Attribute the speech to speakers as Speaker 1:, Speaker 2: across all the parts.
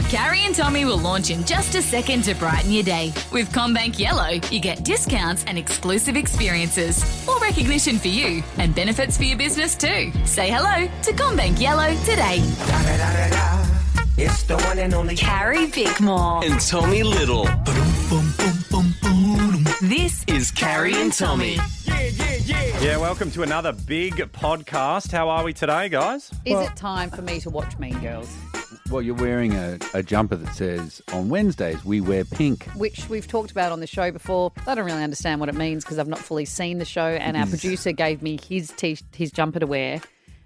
Speaker 1: Carrie and Tommy will launch in just a second to brighten your day. With CommBank Yellow, you get discounts and exclusive experiences. More recognition for you and benefits for your business too. Say hello to CommBank Yellow today.
Speaker 2: It's the one and only
Speaker 1: Carrie Bickmore.
Speaker 3: And Tommy Little.
Speaker 1: This
Speaker 3: Is Carrie and Tommy.
Speaker 4: Yeah, welcome to another big podcast. How are we today, guys?
Speaker 5: Is it time for me to watch Mean Girls?
Speaker 6: Well, you're wearing a jumper that says, on Wednesdays, we wear pink.
Speaker 5: Which we've talked about on the show before. I don't really understand what it means because I've not fully seen the show, and our producer gave me his jumper to wear,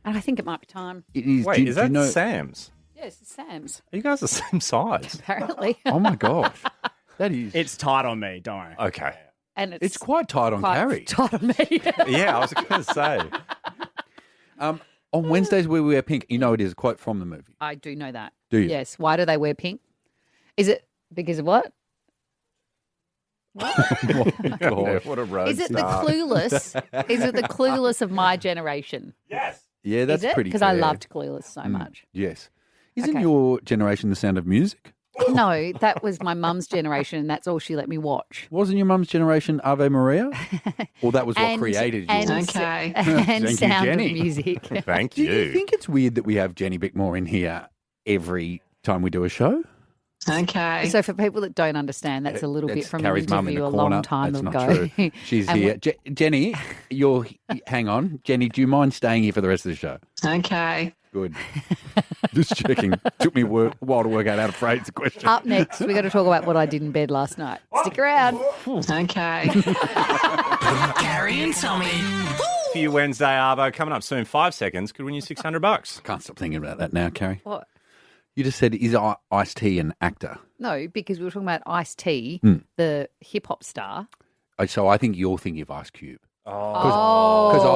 Speaker 5: and I think it might be time.
Speaker 6: It is.
Speaker 4: Wait, is that Sam's?
Speaker 5: Yes, it's Sam's.
Speaker 4: Are you guys the same size?
Speaker 5: Apparently.
Speaker 6: Oh, my gosh. That is.
Speaker 7: It's tight on me, don't worry.
Speaker 4: Okay.
Speaker 5: And
Speaker 6: It's quite tight on Carrie.
Speaker 5: tight on me.
Speaker 4: Yeah, I was going to say.
Speaker 6: On Wednesdays, we wear pink. You know it is a quote from the movie.
Speaker 5: I do know that.
Speaker 6: Do you?
Speaker 5: Yes. Why do they wear pink? Is it because of what?
Speaker 6: God.
Speaker 4: What a road
Speaker 5: Is it the
Speaker 4: start.
Speaker 5: Clueless? Is it the Clueless of my generation?
Speaker 4: Yes.
Speaker 6: Yeah, that's
Speaker 5: Is it?
Speaker 6: pretty
Speaker 5: Because I
Speaker 6: fair.
Speaker 5: loved Clueless so much.
Speaker 6: Yes. Isn't
Speaker 5: Okay.
Speaker 6: your generation The Sound of Music?
Speaker 5: No, that was my mum's generation, and that's all she let me watch.
Speaker 6: Wasn't your mum's generation Ave Maria? Or that was what
Speaker 5: And-
Speaker 6: created
Speaker 5: and,
Speaker 6: yours?
Speaker 5: and
Speaker 6: Thank you,
Speaker 5: Sound
Speaker 6: Jenny.
Speaker 5: of Music.
Speaker 4: Thank
Speaker 6: Do
Speaker 4: you.
Speaker 6: you think it's weird that we have Jenny Bickmore in here every time we do a show?
Speaker 8: Okay.
Speaker 5: So for people that don't understand, that's a little bit
Speaker 6: That's
Speaker 5: from
Speaker 6: Carrie's
Speaker 5: an
Speaker 6: mum in
Speaker 5: interview
Speaker 6: the
Speaker 5: a
Speaker 6: corner.
Speaker 5: long time
Speaker 6: That's
Speaker 5: ago.
Speaker 6: not true. She's
Speaker 5: And
Speaker 6: here. Jenny, hang on. Jenny, do you mind staying here for the rest of the show?
Speaker 8: Okay.
Speaker 6: Good. Just checking. Took me a while to work out how to phrase the question.
Speaker 5: Up next, we're going to talk about what I did in bed last night. Stick around.
Speaker 8: Okay.
Speaker 3: Carrie and Tommy.
Speaker 4: For you Wednesday, Arvo, coming up soon. 5 seconds could win you $600.
Speaker 6: Can't stop thinking about that now, Carrie.
Speaker 5: What?
Speaker 6: You just said, is Ice-T an actor?
Speaker 5: No, because we were talking about Ice-T, the hip-hop star.
Speaker 6: So I think you're thinking of Ice Cube.
Speaker 5: Oh.
Speaker 6: Because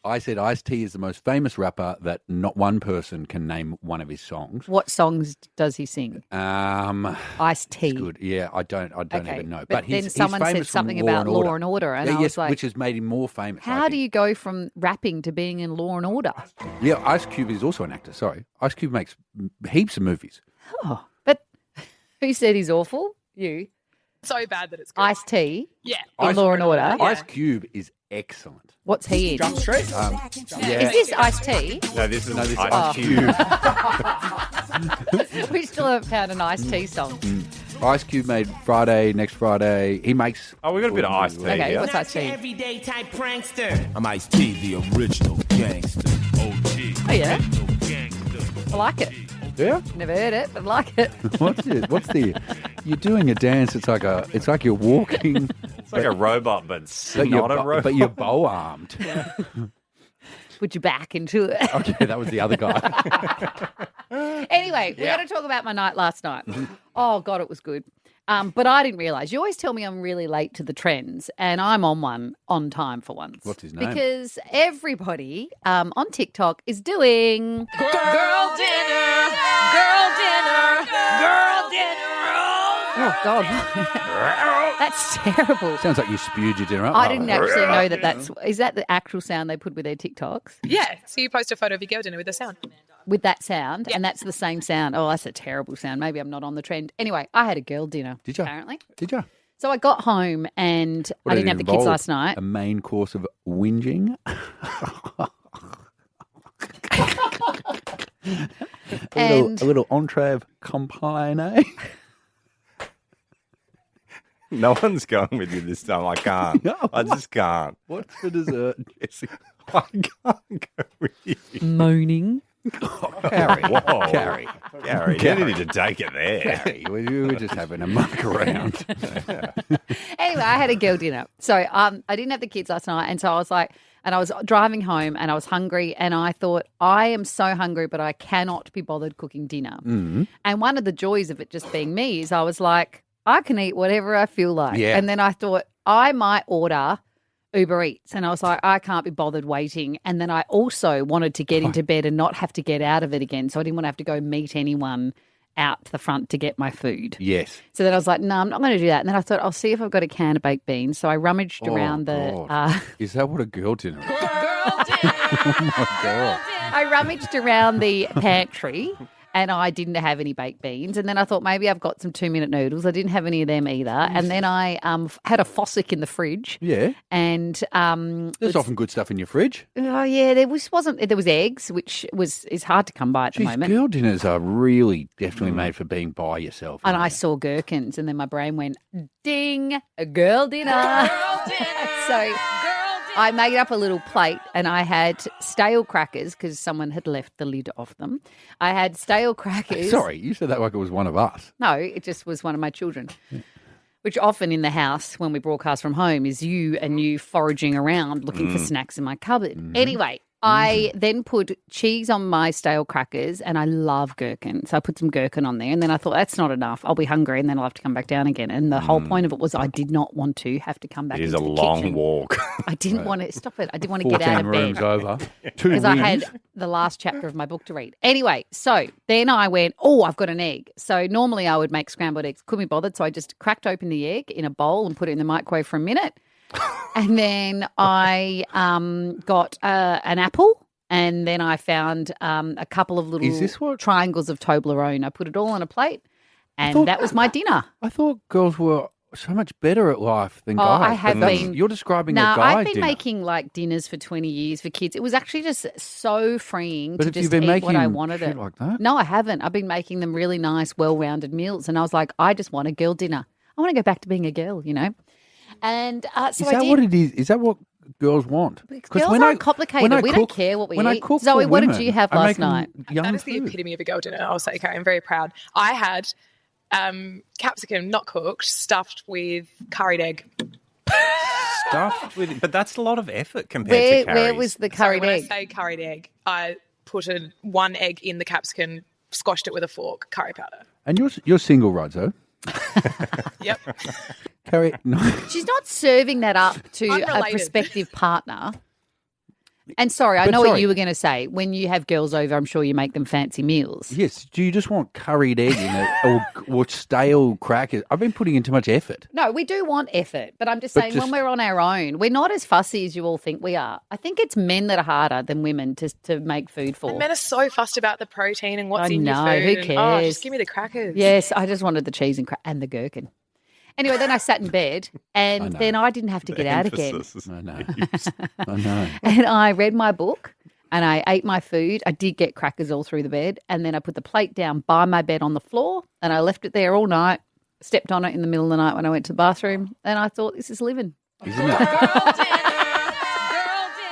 Speaker 6: I said Ice-T is the most famous rapper that not one person can name one of his songs.
Speaker 5: What songs does he sing? Ice-T.
Speaker 6: It's good. Yeah, I don't
Speaker 5: Okay,
Speaker 6: even know.
Speaker 5: But then
Speaker 6: he's
Speaker 5: someone said
Speaker 6: famous from
Speaker 5: something about Law and Order, and
Speaker 6: Yeah,
Speaker 5: I was like,
Speaker 6: which has made him more famous.
Speaker 5: how do you go from rapping to being in Law and Order?
Speaker 6: Yeah, Ice Cube is also an actor. Sorry, Ice Cube makes heaps of movies.
Speaker 5: Oh, but who said he's awful? You.
Speaker 8: So bad that it's good.
Speaker 5: Ice-T
Speaker 8: Yeah.
Speaker 5: in Law and Order.
Speaker 6: Ice Cube is excellent.
Speaker 5: What's he in?
Speaker 4: Jump Street?
Speaker 5: Is this Ice-T?
Speaker 4: No, this is
Speaker 6: This
Speaker 4: Ice
Speaker 6: is
Speaker 4: Cube.
Speaker 5: We still haven't found an Ice-T song.
Speaker 6: Ice Cube made next Friday. He makes.
Speaker 4: Oh, we got a bit of Ice-T
Speaker 5: Okay,
Speaker 4: here.
Speaker 5: what's Ice-T?
Speaker 2: everyday type prankster. I'm Ice-T, the original gangster. OG.
Speaker 5: Oh, yeah? I like it.
Speaker 6: Yeah.
Speaker 5: Never heard it, but I like it.
Speaker 6: What's the? You're doing a dance. It's like you're walking.
Speaker 4: It's like a robot, but it's
Speaker 6: But
Speaker 4: not a robot.
Speaker 6: But you're bow armed.
Speaker 5: Put your back into it.
Speaker 6: Okay, that was the other guy.
Speaker 5: Anyway, we're going to talk about my night last night. Oh, God, it was good. But I didn't realise. You always tell me I'm really late to the trends, and I'm on time for once.
Speaker 6: What's his name?
Speaker 5: Because everybody on TikTok is doing girl dinner. Oh, God. That's terrible.
Speaker 6: Sounds like you spewed your dinner up.
Speaker 5: I didn't actually know that is that the actual sound they put with their TikToks?
Speaker 8: Yeah. So you post a photo of your girl dinner with the sound.
Speaker 5: With that sound, and that's the same sound. Oh, that's a terrible sound. Maybe I'm not on the trend. Anyway, I had a girl dinner.
Speaker 6: Did you?
Speaker 5: Apparently.
Speaker 6: Did you?
Speaker 5: So I got home and
Speaker 6: What
Speaker 5: I
Speaker 6: did
Speaker 5: didn't
Speaker 6: it
Speaker 5: have the kids
Speaker 6: involve?
Speaker 5: last night.
Speaker 6: A main course of whinging.
Speaker 5: And
Speaker 6: a little entree of Complainée.
Speaker 4: No one's going with you this time. I can't.
Speaker 6: No,
Speaker 4: I just can't.
Speaker 6: What's for dessert, Jesse?
Speaker 4: I can't go with you.
Speaker 5: moaning.
Speaker 6: Carrie.
Speaker 4: Whoa.
Speaker 6: Carrie.
Speaker 4: Gary, you need to take it there.
Speaker 6: Carrie, we were just having a muck around.
Speaker 5: Anyway, I had a girl dinner. So I didn't have the kids last night. And so I was like, and I was driving home and I was hungry. And I thought, I am so hungry, but I cannot be bothered cooking dinner.
Speaker 6: Mm-hmm.
Speaker 5: And one of the joys of it just being me is I was like, I can eat whatever I feel like.
Speaker 6: Yeah.
Speaker 5: And then I thought I might order Uber Eats. And I was like, I can't be bothered waiting. And then I also wanted to get into bed and not have to get out of it again. So I didn't want to have to go meet anyone out the front to get my food.
Speaker 6: Yes.
Speaker 5: So then I was like, no, I'm not going to do that. And then I thought, I'll see if I've got a can of baked beans. So I rummaged around the...
Speaker 6: Is that what a girl dinner is?
Speaker 5: Girl dinner.
Speaker 6: Oh, my God.
Speaker 5: I rummaged around the pantry and I didn't have any baked beans. And then I thought maybe I've got some 2-minute noodles. I didn't have any of them either. And then I had a Fossick in the fridge.
Speaker 6: Yeah.
Speaker 5: And
Speaker 6: There's often good stuff in your fridge.
Speaker 5: oh yeah, there was eggs, which is hard to come by at the
Speaker 6: Geez,
Speaker 5: moment.
Speaker 6: girl dinners are really definitely made for being by yourself.
Speaker 5: And
Speaker 6: aren't
Speaker 5: I
Speaker 6: they?
Speaker 5: saw gherkins, and then my brain went, ding, a girl dinner. So I made up a little plate, and I had stale crackers because someone had left the lid off them. I had stale crackers.
Speaker 6: Sorry, you said that like it was one of us.
Speaker 5: No, it just was one of my children. Which often in the house when we broadcast from home is you foraging around looking for snacks in my cupboard. Anyway, I then put cheese on my stale crackers, and I love gherkin. So I put some gherkin on there, and then I thought that's not enough. I'll be hungry, and then I'll have to come back down again. And the whole point of it was I did not want to have to come back
Speaker 4: It is
Speaker 5: into
Speaker 4: a
Speaker 5: the
Speaker 4: long
Speaker 5: kitchen.
Speaker 4: walk.
Speaker 5: I didn't want to stop it. I didn't want to get out of
Speaker 6: rooms
Speaker 5: bed
Speaker 6: over. 2
Speaker 5: because I had
Speaker 6: wings.
Speaker 5: the last chapter of my book to read. Anyway, so then I went, I've got an egg. So normally I would make scrambled eggs. Couldn't be bothered. So I just cracked open the egg in a bowl and put it in the microwave for a minute. And then I got an apple. And then I found a couple of little
Speaker 6: Is this what-
Speaker 5: triangles of Toblerone. I put it all on a plate, and that was my dinner.
Speaker 6: I thought girls were so much better at life than
Speaker 5: Oh,
Speaker 6: guys.
Speaker 5: I have
Speaker 6: but that's-
Speaker 5: been.
Speaker 6: You're describing
Speaker 5: No,
Speaker 6: a guy
Speaker 5: I've been
Speaker 6: dinner.
Speaker 5: making like dinners for 20 years for kids. It was actually just so freeing
Speaker 6: But
Speaker 5: to
Speaker 6: have you
Speaker 5: just
Speaker 6: been
Speaker 5: eat what I
Speaker 6: making
Speaker 5: wanted
Speaker 6: shit
Speaker 5: it.
Speaker 6: like that?
Speaker 5: No, I haven't. I've been making them really nice, well-rounded meals, and I was like, I just want a girl dinner. I want to go back to being a girl, And so
Speaker 6: Is
Speaker 5: I
Speaker 6: that
Speaker 5: did.
Speaker 6: what it is? Is that what girls want? 'Cause
Speaker 5: Girls
Speaker 6: when
Speaker 5: aren't complicated.
Speaker 6: when I
Speaker 5: We don't care what we
Speaker 6: when I
Speaker 5: eat.
Speaker 6: cook for
Speaker 5: Zoe, what did
Speaker 6: women,
Speaker 5: you have
Speaker 6: I
Speaker 5: last
Speaker 6: make them
Speaker 5: night?
Speaker 6: Young
Speaker 8: That is the
Speaker 6: food.
Speaker 8: epitome of a girl dinner, I'll say, Carrie. I'm very proud. I had capsicum, not cooked, stuffed with curried egg.
Speaker 4: Stuffed with, but that's a lot of effort compared to Carrie's.
Speaker 5: Where was the
Speaker 8: Sorry,
Speaker 5: curried
Speaker 8: when
Speaker 5: egg?
Speaker 8: I say curried egg, I put one egg in the capsicum, squashed it with a fork, curry powder.
Speaker 6: And you're single, Rodzo.
Speaker 8: Yep.
Speaker 6: Carrie, no.
Speaker 5: She's not serving that up to a
Speaker 8: Unrelated.
Speaker 5: prospective partner. And sorry, I
Speaker 6: But
Speaker 5: know what
Speaker 6: sorry.
Speaker 5: you were going to say. When you have girls over, I'm sure you make them fancy meals.
Speaker 6: Yes. Do you just want curried egg in it or stale crackers? I've been putting in too much effort.
Speaker 5: No, we do want effort, but I'm just
Speaker 6: But
Speaker 5: saying
Speaker 6: just-
Speaker 5: when we're on our own, we're not as fussy as you all think we are. I think it's men that are harder than women to make food for.
Speaker 8: And men are so fussed about the protein and what's
Speaker 5: I
Speaker 8: in your
Speaker 5: know,
Speaker 8: food.
Speaker 5: who
Speaker 8: and,
Speaker 5: cares?
Speaker 8: just give me the crackers.
Speaker 5: Yes, I just wanted the cheese and the gherkin. Anyway, then I sat in bed, and
Speaker 6: know.
Speaker 5: then I didn't have to get out again.
Speaker 6: I know. I know.
Speaker 5: And I read my book and I ate my food. I did get crackers all through the bed. And then I put the plate down by my bed on the floor and I left it there all night, stepped on it in the middle of the night when I went to the bathroom. And I thought, this is living.
Speaker 6: Isn't it?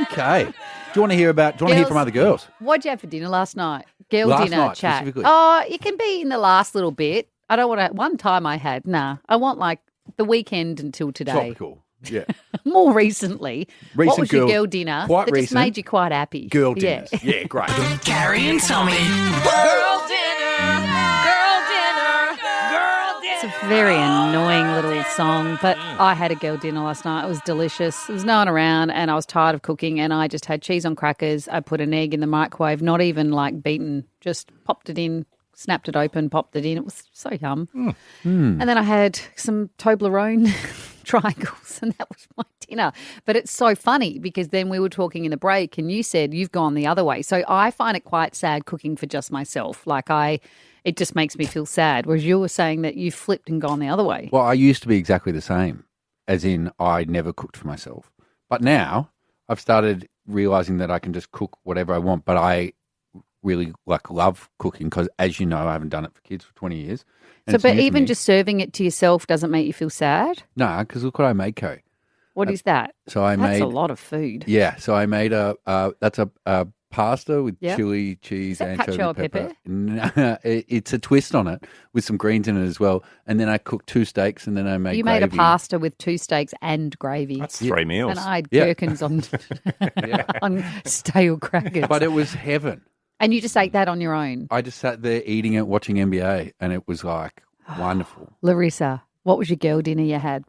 Speaker 6: Okay. Do you want to hear
Speaker 5: Girls-
Speaker 6: from other girls?
Speaker 5: What'd you have for dinner last night? Girl
Speaker 6: Last
Speaker 5: dinner
Speaker 6: night,
Speaker 5: chat.
Speaker 6: specifically.
Speaker 5: Oh, it can be in the last little bit. I don't want to. One time I had. I want like the weekend until today.
Speaker 6: Topical. Yeah.
Speaker 5: More recently. What
Speaker 6: Recent
Speaker 5: was your
Speaker 6: girl-
Speaker 5: girl dinner
Speaker 6: quite
Speaker 5: that just
Speaker 6: recent.
Speaker 5: made you quite happy?
Speaker 6: Girl
Speaker 5: Yeah.
Speaker 6: dinners. Yeah, great.
Speaker 3: Carrie and Tommy.
Speaker 8: Girl dinner, girl dinner, girl dinner.
Speaker 5: It's a very annoying little song, but I had a girl dinner last night. It was delicious. There was no one around and I was tired of cooking and I just had cheese on crackers. I put an egg in the microwave, not even like beaten, just popped it in, snapped it open, popped it in. It was so yum. And then I had some Toblerone triangles and that was my dinner. But it's so funny because then we were talking in the break and you said you've gone the other way. So I find it quite sad cooking for just myself. It just makes me feel sad. Whereas you were saying that you flipped and gone the other way.
Speaker 6: Well, I used to be exactly the same, as in I never cooked for myself. But now I've started realizing that I can just cook whatever I want, but I really love cooking because, as you know, I haven't done it for kids for 20 years. And
Speaker 5: So,
Speaker 6: it's
Speaker 5: but
Speaker 6: new for
Speaker 5: even
Speaker 6: me.
Speaker 5: just serving it to yourself doesn't make you feel sad?
Speaker 6: No, because look what I made, Carrie.
Speaker 5: What is that?
Speaker 6: So I
Speaker 5: That's
Speaker 6: made
Speaker 5: a lot of food.
Speaker 6: Yeah, so I made that's a pasta with
Speaker 5: Yep.
Speaker 6: chili, cheese,
Speaker 5: Is that
Speaker 6: anchovy,
Speaker 5: cacio e
Speaker 6: pepper.
Speaker 5: pepe?
Speaker 6: No, it's a twist on it with some greens in it as well. And then I cooked 2 steaks, and then I made
Speaker 5: You made a
Speaker 6: gravy.
Speaker 5: pasta with 2 steaks and gravy.
Speaker 4: That's 3 meals.
Speaker 5: And I had
Speaker 6: Yeah.
Speaker 5: gherkins on on stale crackers.
Speaker 6: But it was heaven.
Speaker 5: And you just ate that on your own.
Speaker 6: I just sat there eating it, watching NBA, and it was like wonderful.
Speaker 5: Larissa, what was your girl dinner you had?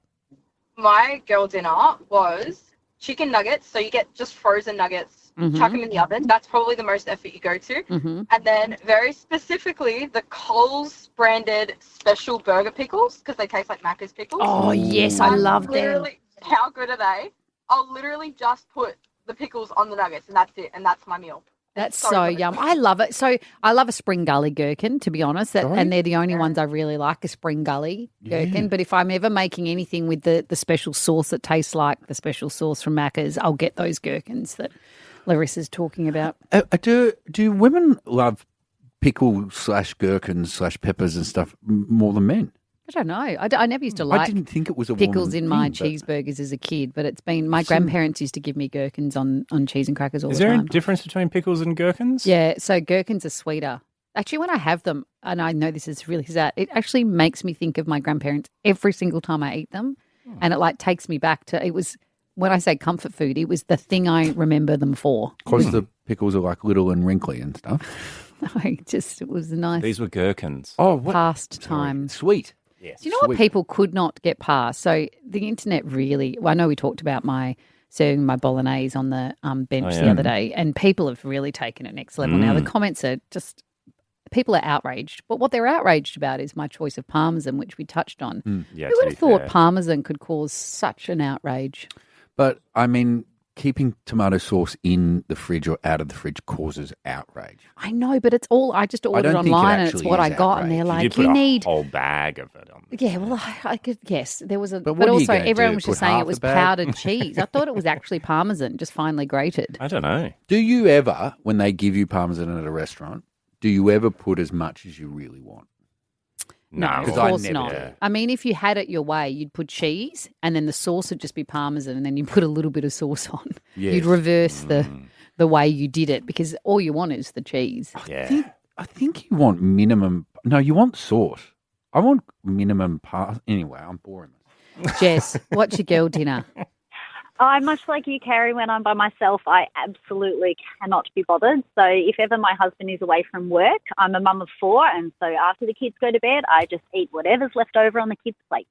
Speaker 7: My girl dinner was chicken nuggets. So you get just frozen nuggets, chuck them in the oven. That's probably the most effort you go to. And then very specifically the Coles branded special burger pickles because they taste like Macca's pickles.
Speaker 5: Oh, yes, I love them.
Speaker 7: Literally, how good are they? I'll literally just put the pickles on the nuggets and that's it. And that's my meal.
Speaker 5: That's
Speaker 7: So
Speaker 5: so
Speaker 7: good.
Speaker 5: yum. I love it. So I love a spring gully gherkin, to be honest.
Speaker 6: Sorry?
Speaker 5: And they're the only ones I really like, a spring gully gherkin. But if I'm ever making anything with the special sauce that tastes like the special sauce from Macca's, I'll get those gherkins that Larissa's talking about.
Speaker 6: Do women love pickles / gherkins / peppers and stuff more than men?
Speaker 5: I don't know. I never used to like
Speaker 6: I didn't think it was a
Speaker 5: pickles
Speaker 6: woman
Speaker 5: in my
Speaker 6: thing, but-
Speaker 5: cheeseburgers as a kid, but it's been my grandparents used to give me gherkins on cheese and crackers all
Speaker 4: Is
Speaker 5: the
Speaker 4: there a
Speaker 5: time.
Speaker 4: difference between pickles and gherkins?
Speaker 5: Yeah, so gherkins are sweeter. Actually, when I have them, and I know this is really sad, it actually makes me think of my grandparents every single time I eat them, and it like takes me back to it was when I say comfort food, it was the thing I remember them for.
Speaker 6: Because the pickles are like little and wrinkly and stuff.
Speaker 5: It was a nice
Speaker 4: These were gherkins.
Speaker 6: Oh, what?
Speaker 5: past time.
Speaker 6: Sweet.
Speaker 4: Yes.
Speaker 5: Do you know what people could not get past? So the internet really, well, I know we talked about my serving my bolognese on the bench the other day, and people have really taken it next level now. The comments are just, people are outraged. But what they're outraged about is my choice of parmesan, which we touched on.
Speaker 4: Yeah,
Speaker 5: Who
Speaker 4: to
Speaker 5: would
Speaker 4: be
Speaker 5: have thought
Speaker 4: fair.
Speaker 5: parmesan could cause such an outrage?
Speaker 6: But, I mean, keeping tomato sauce in the fridge or out of the fridge causes outrage.
Speaker 5: I know, but it's all, I just ordered
Speaker 6: don't think it
Speaker 5: online and it's
Speaker 6: actually
Speaker 5: what I
Speaker 6: is
Speaker 5: got. And they're
Speaker 6: outrage.
Speaker 4: You
Speaker 5: like,
Speaker 4: put
Speaker 5: you
Speaker 4: a
Speaker 5: need.
Speaker 4: whole bag of it on.
Speaker 5: Yeah, well, I could guess there was a,
Speaker 6: But
Speaker 5: but,
Speaker 6: what are you
Speaker 5: also
Speaker 6: gonna
Speaker 5: everyone
Speaker 6: do,
Speaker 5: was
Speaker 6: put
Speaker 5: just saying
Speaker 6: half
Speaker 5: it
Speaker 6: the
Speaker 5: was
Speaker 6: bag?
Speaker 5: powdered cheese. I thought it was actually parmesan, just finely grated.
Speaker 4: I don't know.
Speaker 6: Do you ever, when they give you parmesan at a restaurant, do you ever put as much as you really want?
Speaker 4: No,
Speaker 5: of
Speaker 6: 'Cause I
Speaker 5: course
Speaker 6: never
Speaker 5: not.
Speaker 6: do.
Speaker 5: I mean, if you had it your way, you'd put cheese, and then the sauce would just be parmesan, and then you put a little bit of sauce on.
Speaker 6: Yes.
Speaker 5: You'd reverse the way you did it because all you want is the cheese.
Speaker 4: Yeah.
Speaker 6: I think you want minimum. No, you want sauce. I want minimum Anyway, I'm boring.
Speaker 5: Jess, what's your girl dinner?
Speaker 9: I'm much like you, Carrie. When I'm by myself, I absolutely cannot be bothered. So if ever my husband is away from work, I'm a mum of 4, and so after the kids go to bed, I just eat whatever's left over on the kids' plate.